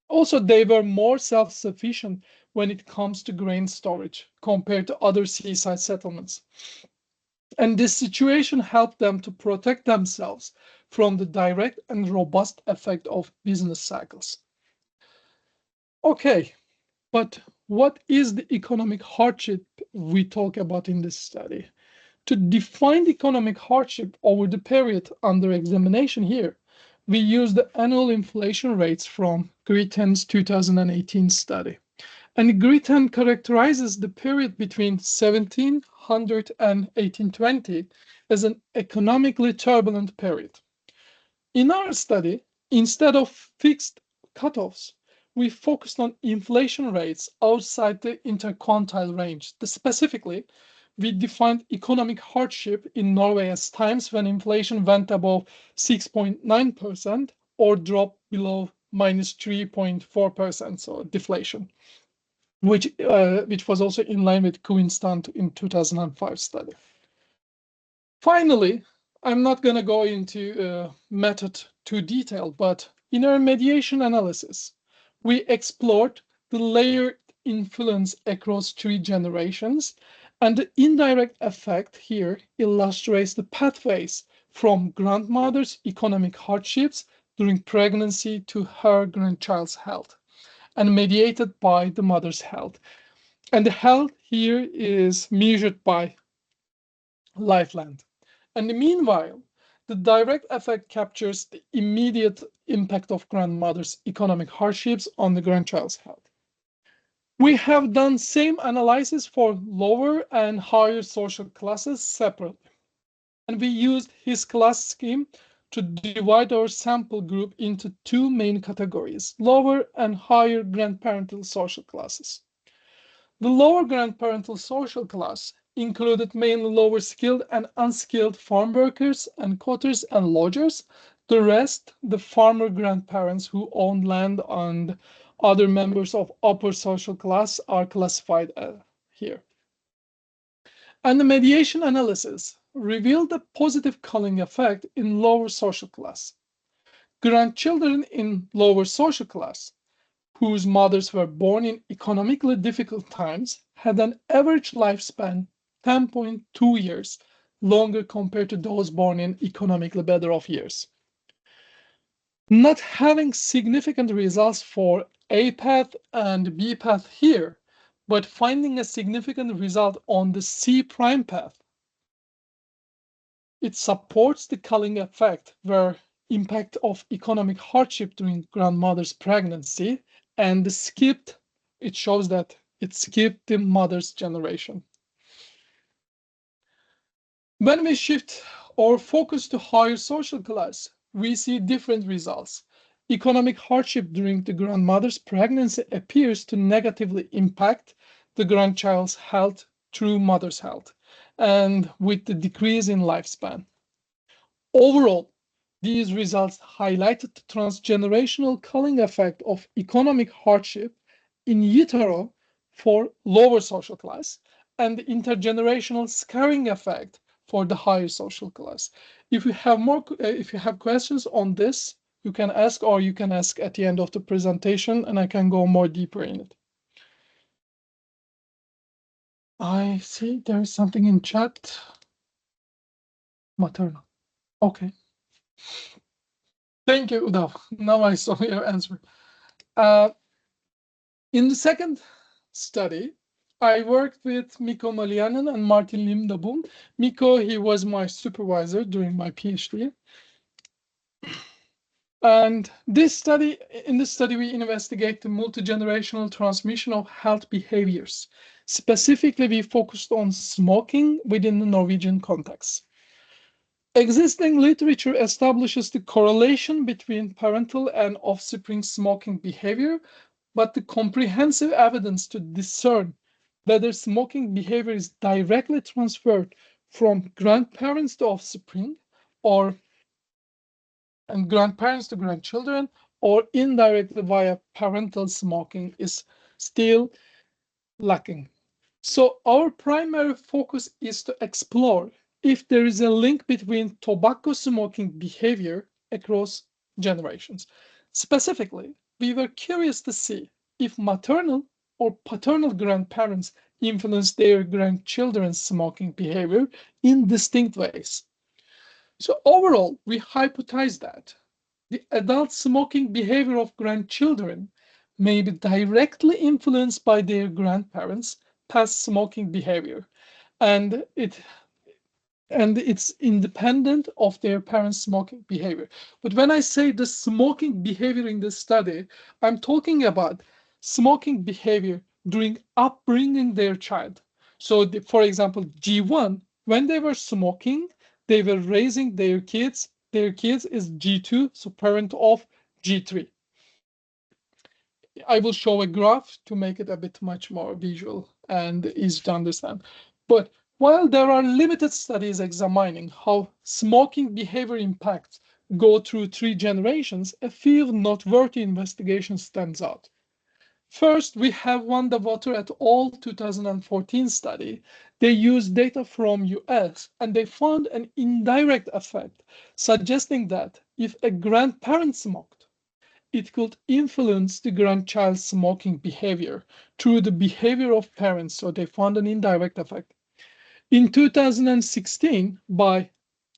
Also, they were more self-sufficient when it comes to grain storage compared to other seaside settlements. And this situation helped them to protect themselves from the direct and robust effect of business cycles. Okay, but what is the economic hardship we talk about in this study? To define economic hardship over the period under examination here, we use the annual inflation rates from Gritten's 2018 study. And Gritten characterizes the period between 1700 and 1820 as an economically turbulent period. In our study, instead of fixed cutoffs, we focused on inflation rates outside the interquartile range. Specifically, we defined economic hardship in Norway as times when inflation went above 6.9% or dropped below minus 3.4%, so deflation, which was also in line with Coinstant in 2005 study. Finally, I'm not going to go into method too detailed, but in our mediation analysis, we explored the layered influence across 3 generations, and the indirect effect here illustrates the pathways from grandmother's economic hardships during pregnancy to her grandchild's health, and mediated by the mother's health. And the health here is measured by life length. And meanwhile, the direct effect captures the immediate impact of grandmother's economic hardships on the grandchild's health. We have done same analysis for lower and higher social classes separately. And we used his class scheme to divide our sample group into 2 main categories, lower and higher grandparental social classes. The lower grandparental social class included mainly lower skilled and unskilled farm workers and cotters and lodgers. The rest, the farmer grandparents who owned land and other members of upper social class, are classified here. And the mediation analysis revealed a positive culling effect in lower social class. Grandchildren in lower social class, whose mothers were born in economically difficult times, had an average lifespan 10.2 years longer compared to those born in economically better off years. Not having significant results for A path and B path here, but finding a significant result on the C prime path, it supports the culling effect, where impact of economic hardship during grandmother's pregnancy, and it shows that it skipped the mother's generation. When we shift our focus to higher social class, we see different results. Economic hardship during the grandmother's pregnancy appears to negatively impact the grandchild's health through mother's health, and with the decrease in lifespan. Overall, these results highlighted the transgenerational culling effect of economic hardship in utero for lower social class, and the intergenerational scarring effect for the higher social class. If you have questions on this, you can ask, or you can ask at the end of the presentation, and I can go more deeper in it. I see there is something in chat. Maternal. Okay. Thank you, Udav. Now I saw your answer. In the second study, I worked with Mikko Malianen and Martin Limdabom. Mikko, he was my supervisor during my PhD. And in this study, we investigate the multi-generational transmission of health behaviors. Specifically, we focused on smoking within the Norwegian context. Existing literature establishes the correlation between parental and offspring smoking behavior, but the comprehensive evidence to discern whether smoking behavior is directly transferred from grandparents to offspring or and grandparents to grandchildren, or indirectly via parental smoking is still lacking. So our primary focus is to explore if there is a link between tobacco smoking behavior across generations. Specifically, we were curious to see if maternal or paternal grandparents influence their grandchildren's smoking behavior in distinct ways. So overall, we hypothesize that the adult smoking behavior of grandchildren may be directly influenced by their grandparents' past smoking behavior, and it's independent of their parents' smoking behavior. But when I say the smoking behavior in this study, I'm talking about smoking behavior during upbringing their child. So, for example, G1, when they were smoking, they were raising their kids. Their kids is G2, so parent of G3. I will show a graph to make it a bit much more visual and easy to understand. But while there are limited studies examining how smoking behavior impacts go through 3 generations, a few noteworthy investigations stands out. First, we have Wanda Water et al. 2014 study. They used data from US and they found an indirect effect, suggesting that if a grandparent smoked, it could influence the grandchild's smoking behavior through the behavior of parents, so they found an indirect effect. In 2016, by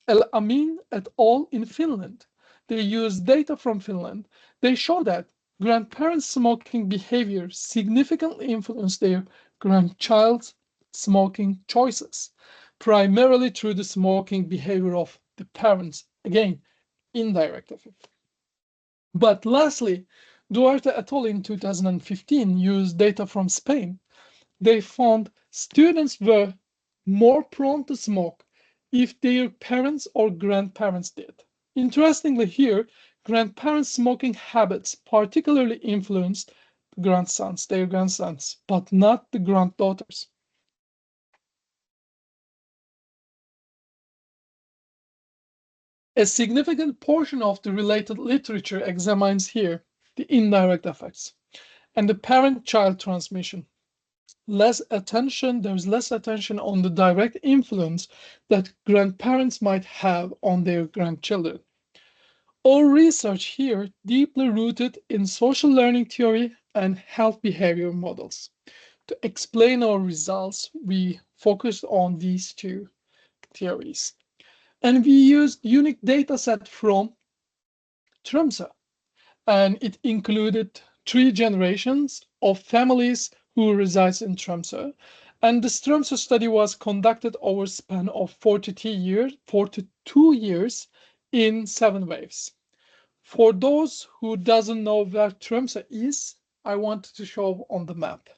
El-Amin et al. In Finland, they used data from Finland. They show that grandparents' smoking behavior significantly influenced their grandchild's smoking choices, primarily through the smoking behavior of the parents. Again, indirect effect. But lastly, Duarte et al. In 2015 used data from Spain. They found students were more prone to smoke if their parents or grandparents did. Interestingly here, grandparents' smoking habits particularly influenced their grandsons, but not the granddaughters. A significant portion of the related literature examines here the indirect effects and the parent-child transmission. There's less attention on the direct influence that grandparents might have on their grandchildren. Our research here deeply rooted in social learning theory and health behavior models. To explain our results, we focused on these 2 theories. And we used unique data set from Tromsø, and it included 3 generations of families who resides in Tromsø. And the Tromsø study was conducted over a span of 42 years in 7 waves. For those who doesn't know where Tromsø is, I wanted to show on the map.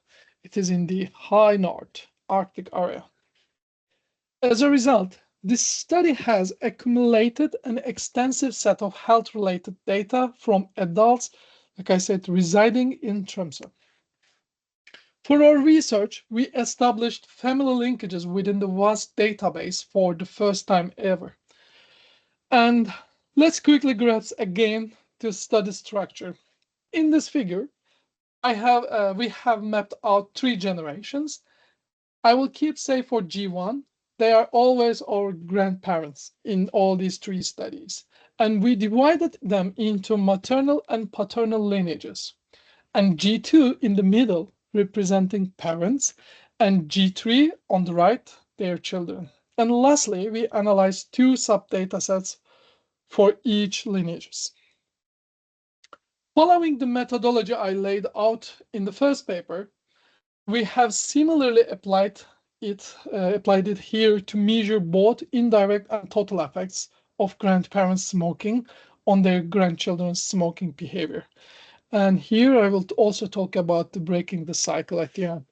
It is in the high north Arctic area. As a result, this study has accumulated an extensive set of health-related data from adults, like I said, residing in Tromsø. For our research, we established family linkages within the vast database for the first time ever. And let's quickly grasp again the study structure. In this figure, we have mapped out 3 generations. I will keep say for G1, they are always our grandparents in all these 3 studies. And we divided them into maternal and paternal lineages. And G2 in the middle, representing parents, and G3 on the right, their children. And lastly, we analyzed 2 sub-data sets for each lineages. Following the methodology I laid out in the first paper, we have similarly applied it here to measure both indirect and total effects of grandparents smoking on their grandchildren's smoking behavior. And here I will also talk about the breaking the cycle at the end.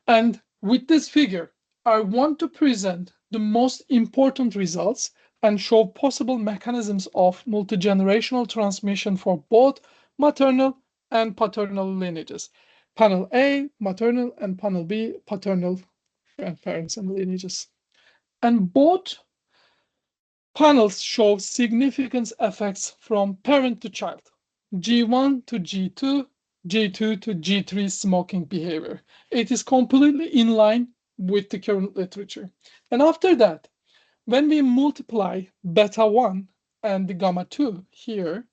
And with this figure, I want to present the most important results and show possible mechanisms of multigenerational transmission for both maternal and paternal lineages. Panel A, maternal, and panel B, paternal grandparents and lineages. And both panels show significant effects from parent to child, G1 to G2, G2 to G3 smoking behavior. It is completely in line with the current literature. And after that, when we multiply beta 1 and the gamma 2 here,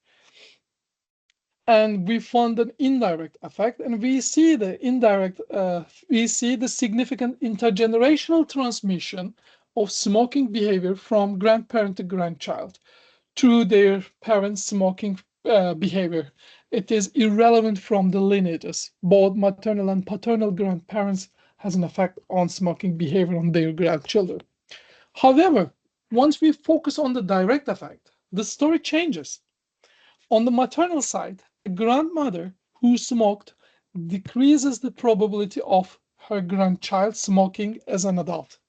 and we found an indirect effect, and we see the significant intergenerational transmission of smoking behavior from grandparent to grandchild through their parents' smoking behavior. It is irrelevant from the lineages. Both maternal and paternal grandparents has an effect on smoking behavior on their grandchildren. However, once we focus on the direct effect, the story changes. On the maternal side, a grandmother who smoked decreases the probability of her grandchild smoking as an adult,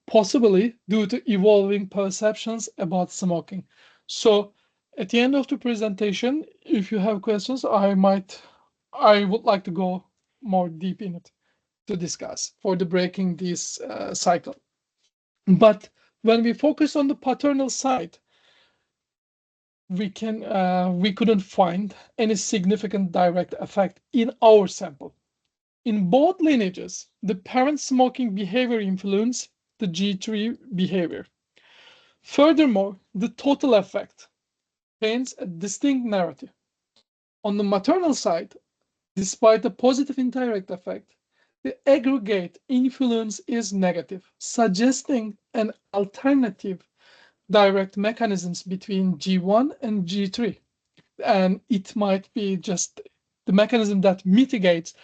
possibly due to evolving perceptions about smoking. So at the end of the presentation, if you have questions, I would like to go more deep in it to discuss for the breaking this cycle. But when we focus on the paternal side, we couldn't find any significant direct effect in our sample. In both lineages, the parent smoking behavior influenced the G3 behavior. Furthermore, the total effect paints a distinct narrative. On the maternal side, despite the positive indirect effect, the aggregate influence is negative, suggesting an alternative direct mechanisms between G1 and G3. And it might be just the mechanism that mitigates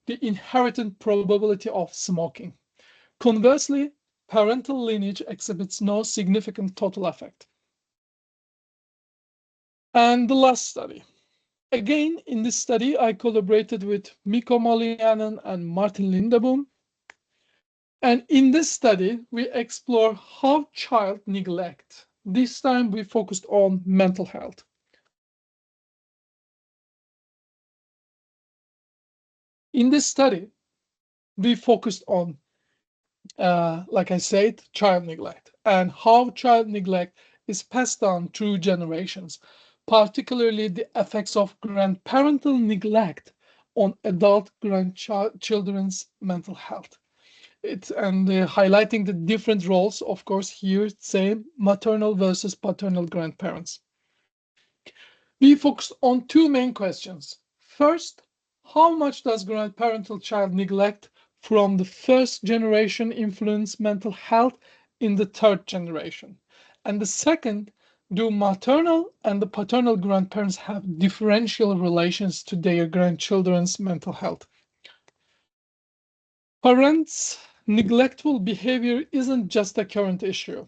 the inherent probability of smoking. Conversely, parental lineage exhibits no significant total effect. And the last study. Again, in this study, I collaborated with Mikko Malianen and Martin Lindeboom. And in this study, we explore how child neglect. This time we focused on mental health. In this study, we focused on, like I said, child neglect and how child neglect is passed down through generations, particularly the effects of grandparental neglect on adult grandchildren's mental health. Highlighting the different roles, of course, here, same maternal versus paternal grandparents. We focused on two main questions. First, how much does grandparental child neglect from the first generation influence mental health in the third generation? And the second, do maternal and the paternal grandparents have differential relations to their grandchildren's mental health? Parents' neglectful behavior isn't just a current issue.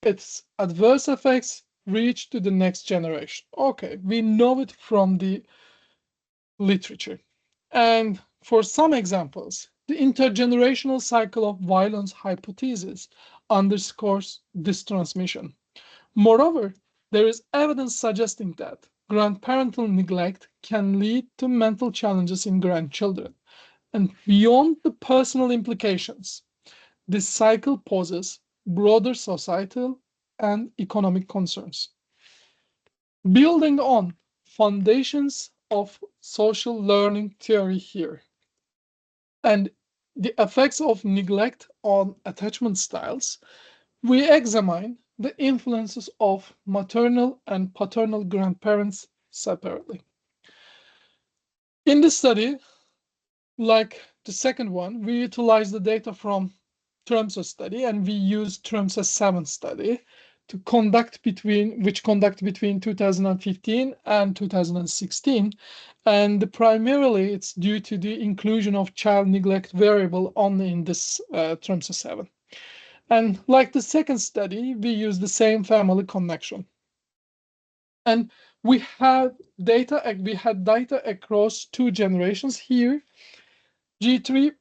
Its adverse effects reach to the next generation. Okay, we know it from the literature. And for some examples, the intergenerational cycle of violence hypothesis underscores this transmission. Moreover, there is evidence suggesting that grandparental neglect can lead to mental challenges in grandchildren. And beyond the personal implications, this cycle poses broader societal and economic concerns. Building on foundations of social learning theory here, and the effects of neglect on attachment styles, we examine the influences of maternal and paternal grandparents separately. In this study, like the second one, we utilize the data from TRMSA study, and we use TRMSA 7 study to conduct between 2015 and 2016. And primarily it's due to the inclusion of child neglect variable only in this TRMSA 7. And like the second study, we use the same family connection. And we had data across two generations here. G3.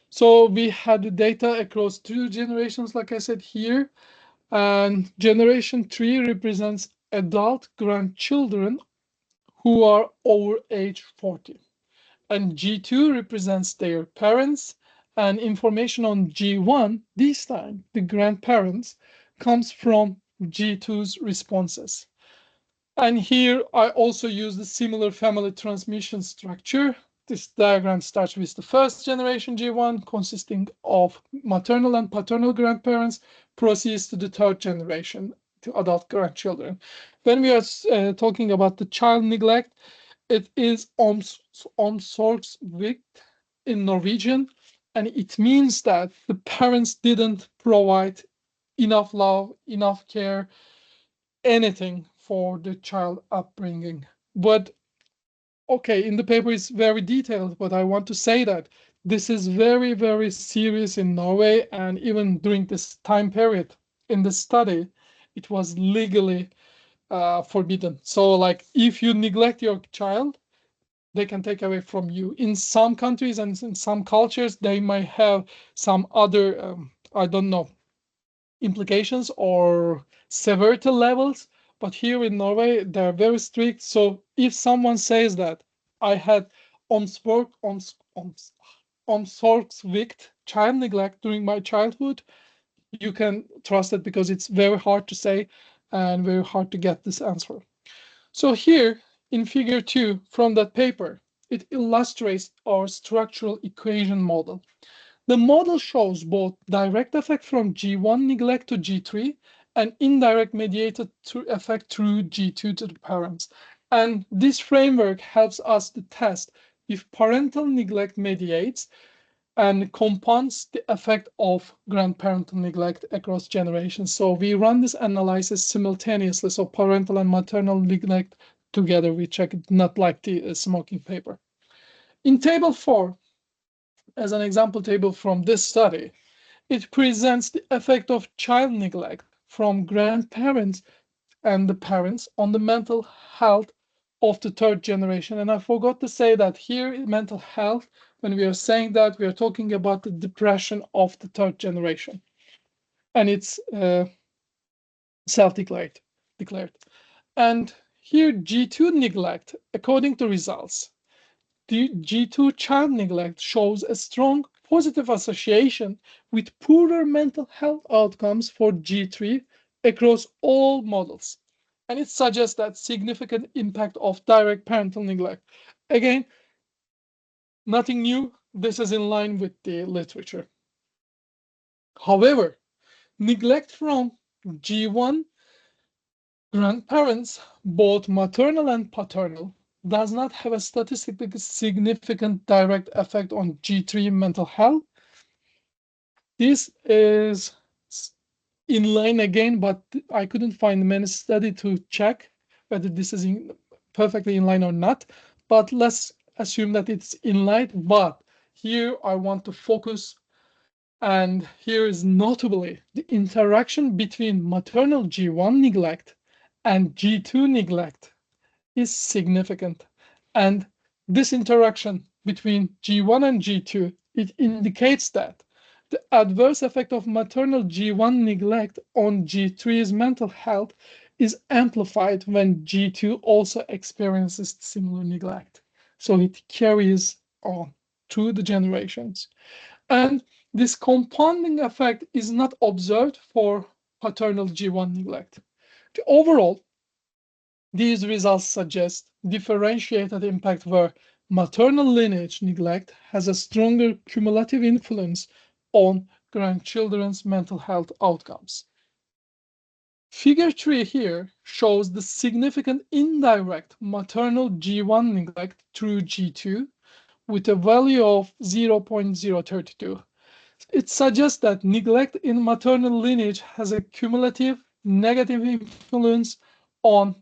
So we had the data across two generations, like I said here, and generation 3 represents adult grandchildren who are over age 40. And G2 represents their parents, And information on G1, this time, the grandparents, comes from G2's responses. And here I also use the similar family transmission structure. This diagram starts with the first generation G1, consisting of maternal and paternal grandparents, proceeds to the third generation, to adult grandchildren. When we are talking about the child neglect, it is omsorgsvikt in Norwegian, and it means that the parents didn't provide enough love, enough care, anything for the child upbringing. But okay, in the paper it's very detailed, but I want to say that this is very, very serious in Norway, and even during this time period in the study, it was legally forbidden. So like if you neglect your child, they can take away from you. In some countries and in some cultures, they might have some other, I don't know, implications or severity levels. But here in Norway, they're very strict. So if someone says that I had omsorgsvikt, child neglect during my childhood, you can trust it because it's very hard to say and very hard to get this answer. So here in figure 2 from that paper, it illustrates our structural equation model. The model shows both direct effect from G1 neglect to G3 and indirect mediated effect through G2 to the parents. And this framework helps us to test if parental neglect mediates and compounds the effect of grandparental neglect across generations. So we run this analysis simultaneously, so parental and maternal neglect together. We check it, not like the smoking paper. In table 4, as an example table from this study, it presents the effect of child neglect from grandparents and the parents on the mental health of the third generation. And I forgot to say that here in mental health, when we are saying that, we are talking about the depression of the third generation. And it's self-declared. And here G2 neglect, according to results, the G2 child neglect shows a strong positive association with poorer mental health outcomes for G3 across all models. And it suggests that significant impact of direct parental neglect. Again, nothing new. This is in line with the literature. However, neglect from G1 grandparents, both maternal and paternal, does not have a statistically significant direct effect on G3 mental health. This is in line again, but I couldn't find many studies to check whether this is perfectly in line or not. But let's assume that it's in line. But here I want to focus, and here is notably the interaction between maternal G1 neglect and G2 neglect is significant. And this interaction between G1 and G2, it indicates that the adverse effect of maternal G1 neglect on G3's mental health is amplified when G2 also experiences similar neglect. So it carries on through the generations. And this compounding effect is not observed for paternal G1 neglect. Overall, these results suggest differentiated impact where maternal lineage neglect has a stronger cumulative influence on grandchildren's mental health outcomes. Figure 3 here shows the significant indirect maternal G1 neglect through G2 with a value of 0.032. It suggests that neglect in maternal lineage has a cumulative negative influence on,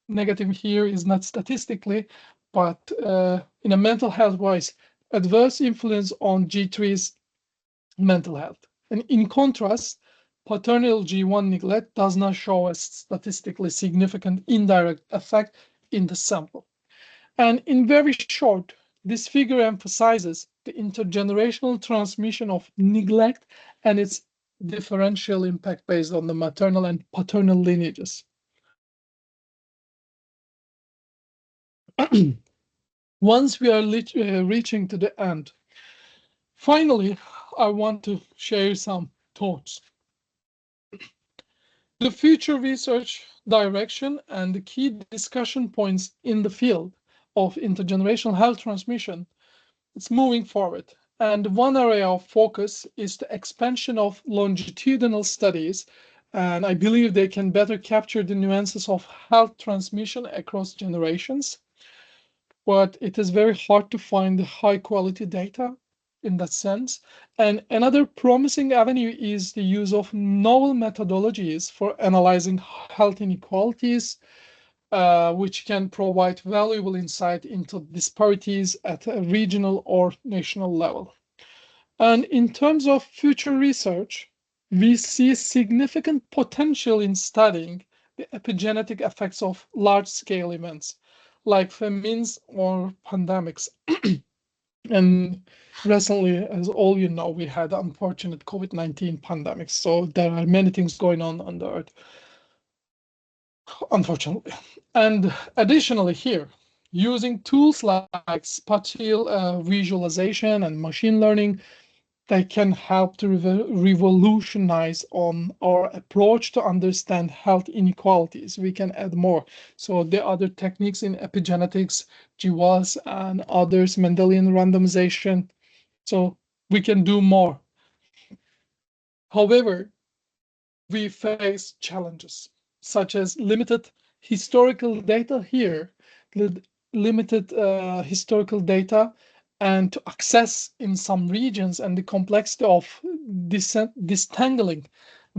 negative here is not statistically, but in a mental health wise, adverse influence on G3's mental health. And in contrast, paternal G1 neglect does not show a statistically significant indirect effect in the sample. And in very short, this figure emphasizes the intergenerational transmission of neglect and its differential impact based on the maternal and paternal lineages. Once we are reaching to the end, finally, I want to share some thoughts. The future research direction and the key discussion points in the field of intergenerational health transmission, it's moving forward. And one area of focus is the expansion of longitudinal studies, and I believe they can better capture the nuances of health transmission across generations. But it is very hard to find high quality data in that sense. And another promising avenue is the use of novel methodologies for analyzing health inequalities, which can provide valuable insight into disparities at a regional or national level. And in terms of future research, we see significant potential in studying the epigenetic effects of large-scale events like famines or pandemics. And recently, as all you know, we had unfortunate COVID-19 pandemics. So there are many things going on the earth, unfortunately. And additionally here, using tools like spatial visualization and machine learning, they can help to revolutionize on our approach to understand health inequalities. We can add more. So the other techniques in epigenetics, GWAS and others, Mendelian randomization. So we can do more. However, we face challenges such as limited historical data here, limited historical data and to access in some regions and the complexity of distangling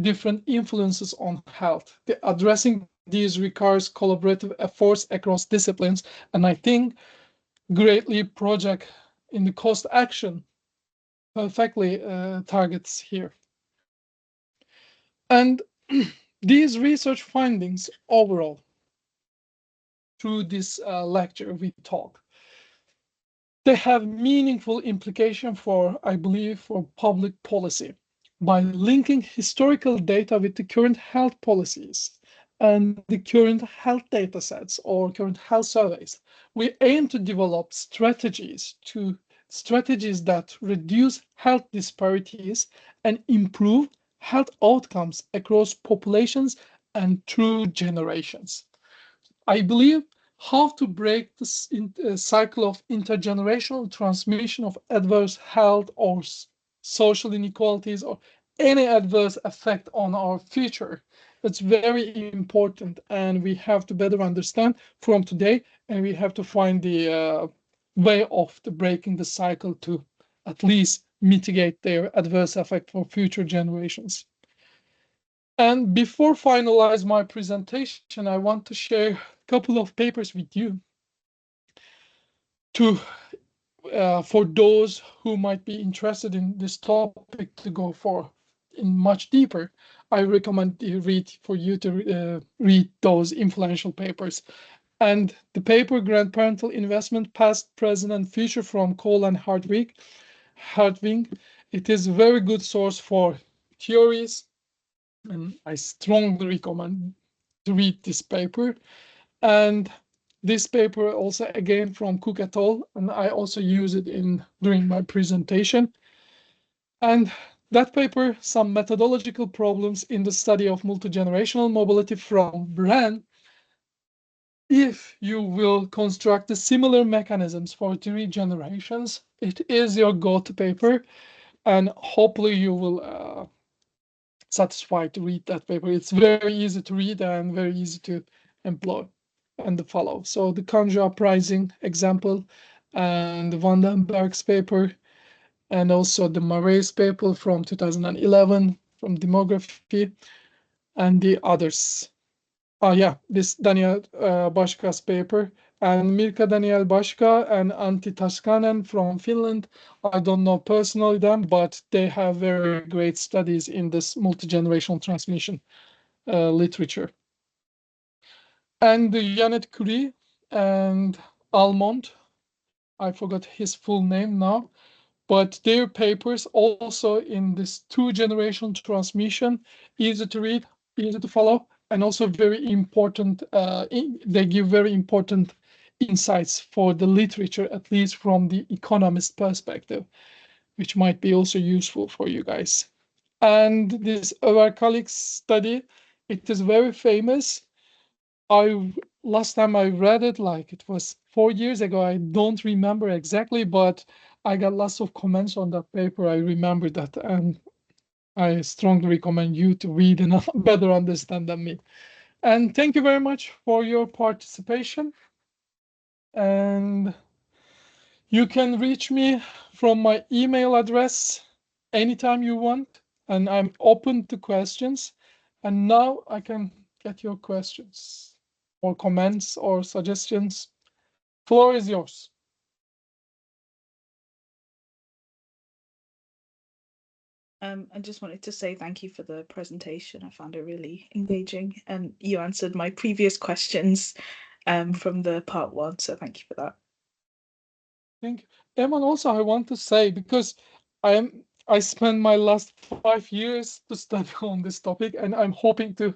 different influences on health. Addressing these requires collaborative efforts across disciplines, and I think greatly project in the cost action perfectly targets here. And these research findings overall, through this lecture we talk, they have meaningful implication for, I believe, for public policy. By linking historical data with the current health policies and the current health data sets or current health surveys, we aim to develop strategies that reduce health disparities and improve health outcomes across populations and through generations. I believe how to break this cycle of intergenerational transmission of adverse health or social inequalities or any adverse effect on our future. It's very important, and we have to better understand from today, and we have to find the way of breaking the cycle to at least mitigate their adverse effect for future generations. And before finalize my presentation, I want to share a couple of papers with you for those who might be interested in this topic to go for in much deeper. I recommend you to read those influential papers. And the paper Parental Investment, Past, Present, and Future from Cole and Hartwig, it is a very good source for theories, and I strongly recommend to read this paper. And this paper also again from Cook et al, and I also use it during my presentation. And that paper, some methodological problems in the study of multigenerational mobility from Bran. If you will construct the similar mechanisms for 3 generations, it is your go-to paper, and hopefully you will satisfied to read that paper. It's very easy to read and very easy to employ and to follow. So the Kanji uprising example and the Van den Berg's paper, and also the Murray's paper from 2011 from demography, and the others. This Daniel Bashka's paper, and Mirka Daniel Bashka and Antti Taskanen from Finland. I don't know personally them, but they have very great studies in this multi-generational transmission literature. And Janet Curie and Almond, I forgot his full name now, but their papers also in this 2-generational transmission, easy to read, easy to follow, and also very important, they give very important insights for the literature, at least from the economist perspective. which might be also useful for you guys. And this our colleagues study, it is very famous. Last time I read it, like it was 4 years ago. I don't remember exactly, but I got lots of comments on that paper. I remember that, and I strongly recommend you to read and better understand than me. And thank you very much for your participation. And you can reach me from my email address anytime you want, and I'm open to questions. And now I can get your questions or comments or suggestions. Floor is yours. I just wanted to say thank you for the presentation. I found it really engaging, and you answered my previous questions from the part 1, so thank you for that. Thank you. Eman, also I want to say, because I spent my last 5 years to study on this topic, and I'm hoping to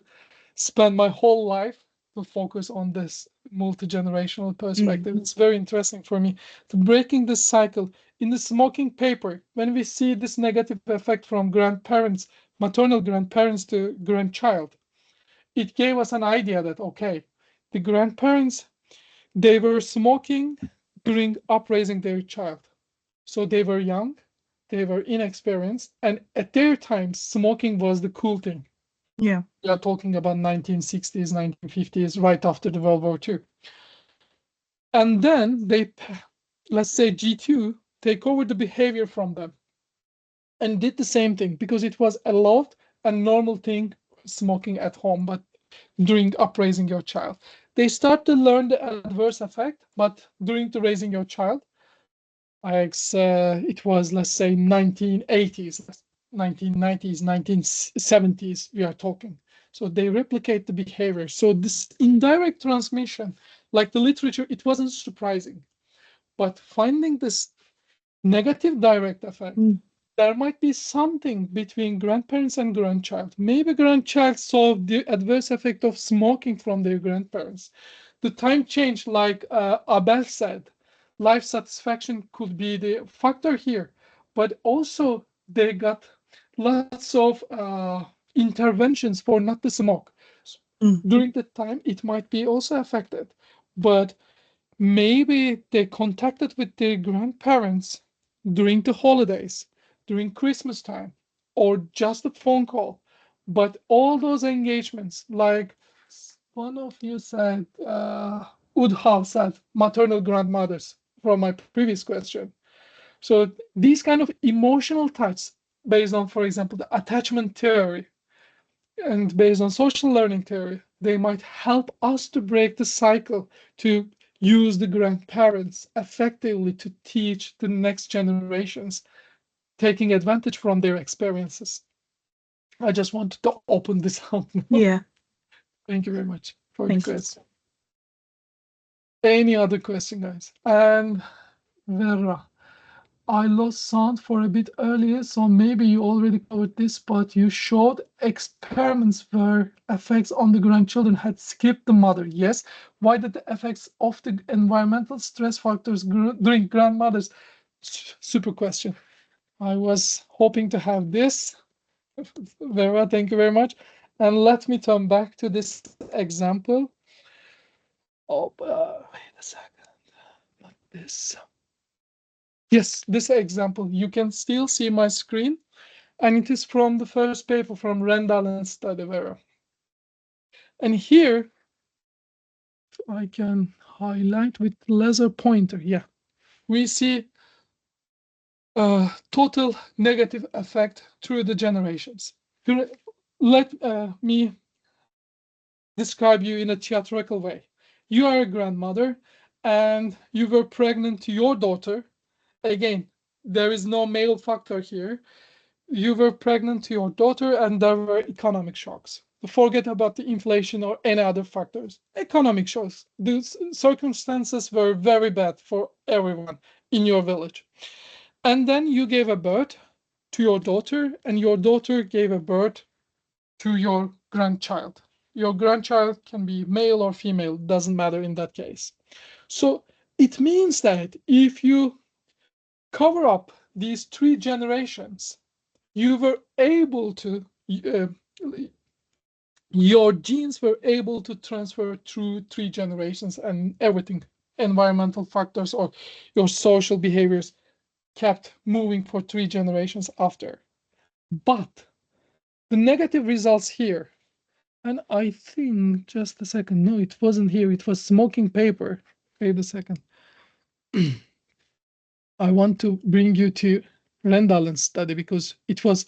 spend my whole life to focus on this multi-generational perspective. It's very interesting for me to breaking the cycle. In the smoking paper, when we see this negative effect from grandparents, maternal grandparents to grandchild, it gave us an idea that, okay, the grandparents, they were smoking during upraising their child. So they were young, they were inexperienced, and at their time, smoking was the cool thing. Yeah. We are talking about 1960s, 1950s, right after the World War II. And then they, let's say G2, take over the behavior from them and did the same thing because it was allowed and normal thing smoking at home, but during upraising your child. They start to learn the adverse effect, but during the raising your child, it was, let's say, 1980s, 1990s, 1970s, we are talking. So they replicate the behavior. So this indirect transmission, like the literature, it wasn't surprising. But finding this negative direct effect, there might be something between grandparents and grandchild. Maybe grandchild saw the adverse effect of smoking from their grandparents. The time change, like Abel said, life satisfaction could be the factor here, but also they got lots of interventions for not to smoke. During that time, it might be also affected, but maybe they contacted with their grandparents during the holidays, during Christmas time, or just a phone call. But all those engagements, like one of you said, Udhav said, maternal grandmothers from my previous question. So these kind of emotional touch based on, for example, the attachment theory and based on social learning theory, they might help us to break the cycle, to use the grandparents effectively to teach the next generations, taking advantage from their experiences. I just wanted to open this up. Yeah. Thank you very much for Thank the you. question. Any other question, guys? And Vera, I lost sound for a bit earlier, so maybe you already covered this, but you showed experiments where effects on the grandchildren had skipped the mother. Yes. Why did the effects of the environmental stress factors during grandmothers? Super question. I was hoping to have this. Vera, thank you very much. And let me turn back to this example. Oh, wait a second. Not this. Yes, this example, you can still see my screen, and it is from the first paper from Rendell and Stadivera. And here, I can highlight with laser pointer. Yeah, we see a total negative effect through the generations. Let me describe you in a theatrical way. You are a grandmother, and you were pregnant to your daughter. Again, there is no male factor here. You were pregnant to your daughter, and there were economic shocks. Forget about the inflation or any other factors. Economic shocks. The circumstances were very bad for everyone in your village. And then you gave a birth to your daughter, and your daughter gave a birth to your grandchild. Your grandchild can be male or female, doesn't matter in that case. So it means that if you cover up these 3 generations, you were able to, your genes were able to transfer through 3 generations, and everything, environmental factors or your social behaviors kept moving for 3 generations after. But the negative results here, and I think, just a second, no, it wasn't here, it was smoking paper. Wait a second. I want to bring you to Rendallen's study because it was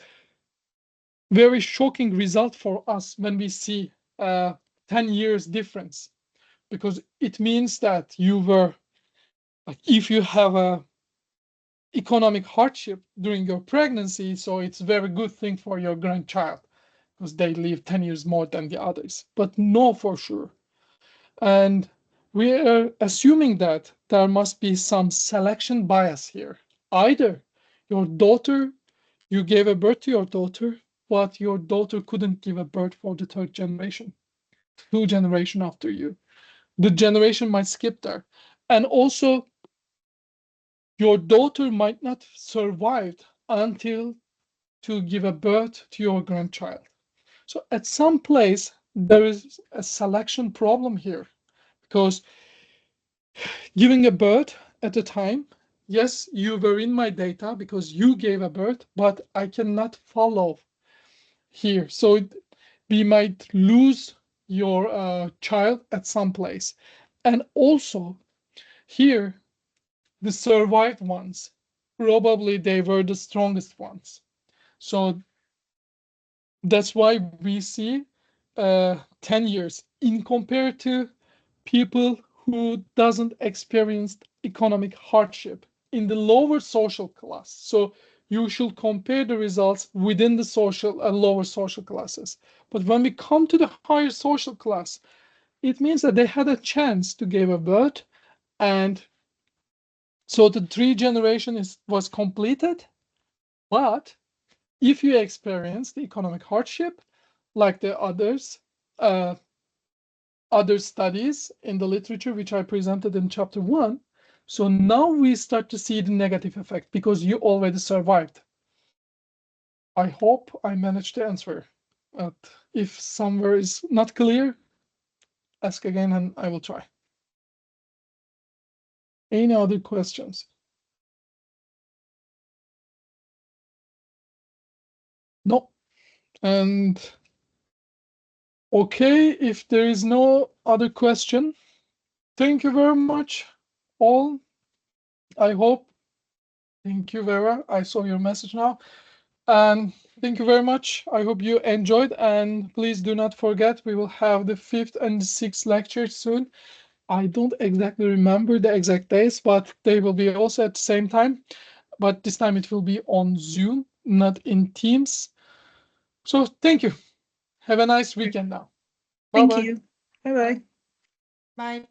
very shocking result for us when we see 10 years difference, because it means that you were, like, if you have a economic hardship during your pregnancy, so it's a very good thing for your grandchild because they live 10 years more than the others, but no, for sure. And we are assuming that there must be some selection bias here. Either your daughter, you gave a birth to your daughter, but your daughter couldn't give a birth for the 3rd generation, 2 generations after you. The generation might skip there. And also, your daughter might not survive until to give a birth to your grandchild. So at some place, there is a selection problem here, because giving a birth at a time, yes, you were in my data because you gave a birth, but I cannot follow here. So we might lose your child at some place. And also here, the survived ones, probably they were the strongest ones. So that's why we see 10 years in compared to people who doesn't experience economic hardship in the lower social class. So you should compare the results within the social and lower social classes. But when we come to the higher social class, it means that they had a chance to give a birth, and so the 3 generation was completed. But if you experience the economic hardship, like the others, other studies in the literature, which I presented in chapter 1, so now we start to see the negative effect because you already survived. I hope I managed to answer. If somewhere is not clear, ask again and I will try. Any other questions? No. And okay, if there is no other question, thank you very much, all. I hope. Thank you, Vera. I saw your message now. And thank you very much. I hope you enjoyed. And please do not forget, we will have the 5th and 6th lecture soon. I don't exactly remember the exact days, but they will be also at the same time. But this time it will be on Zoom, not in Teams. So thank you. Have a nice weekend now. Thank you. Bye-bye. Bye.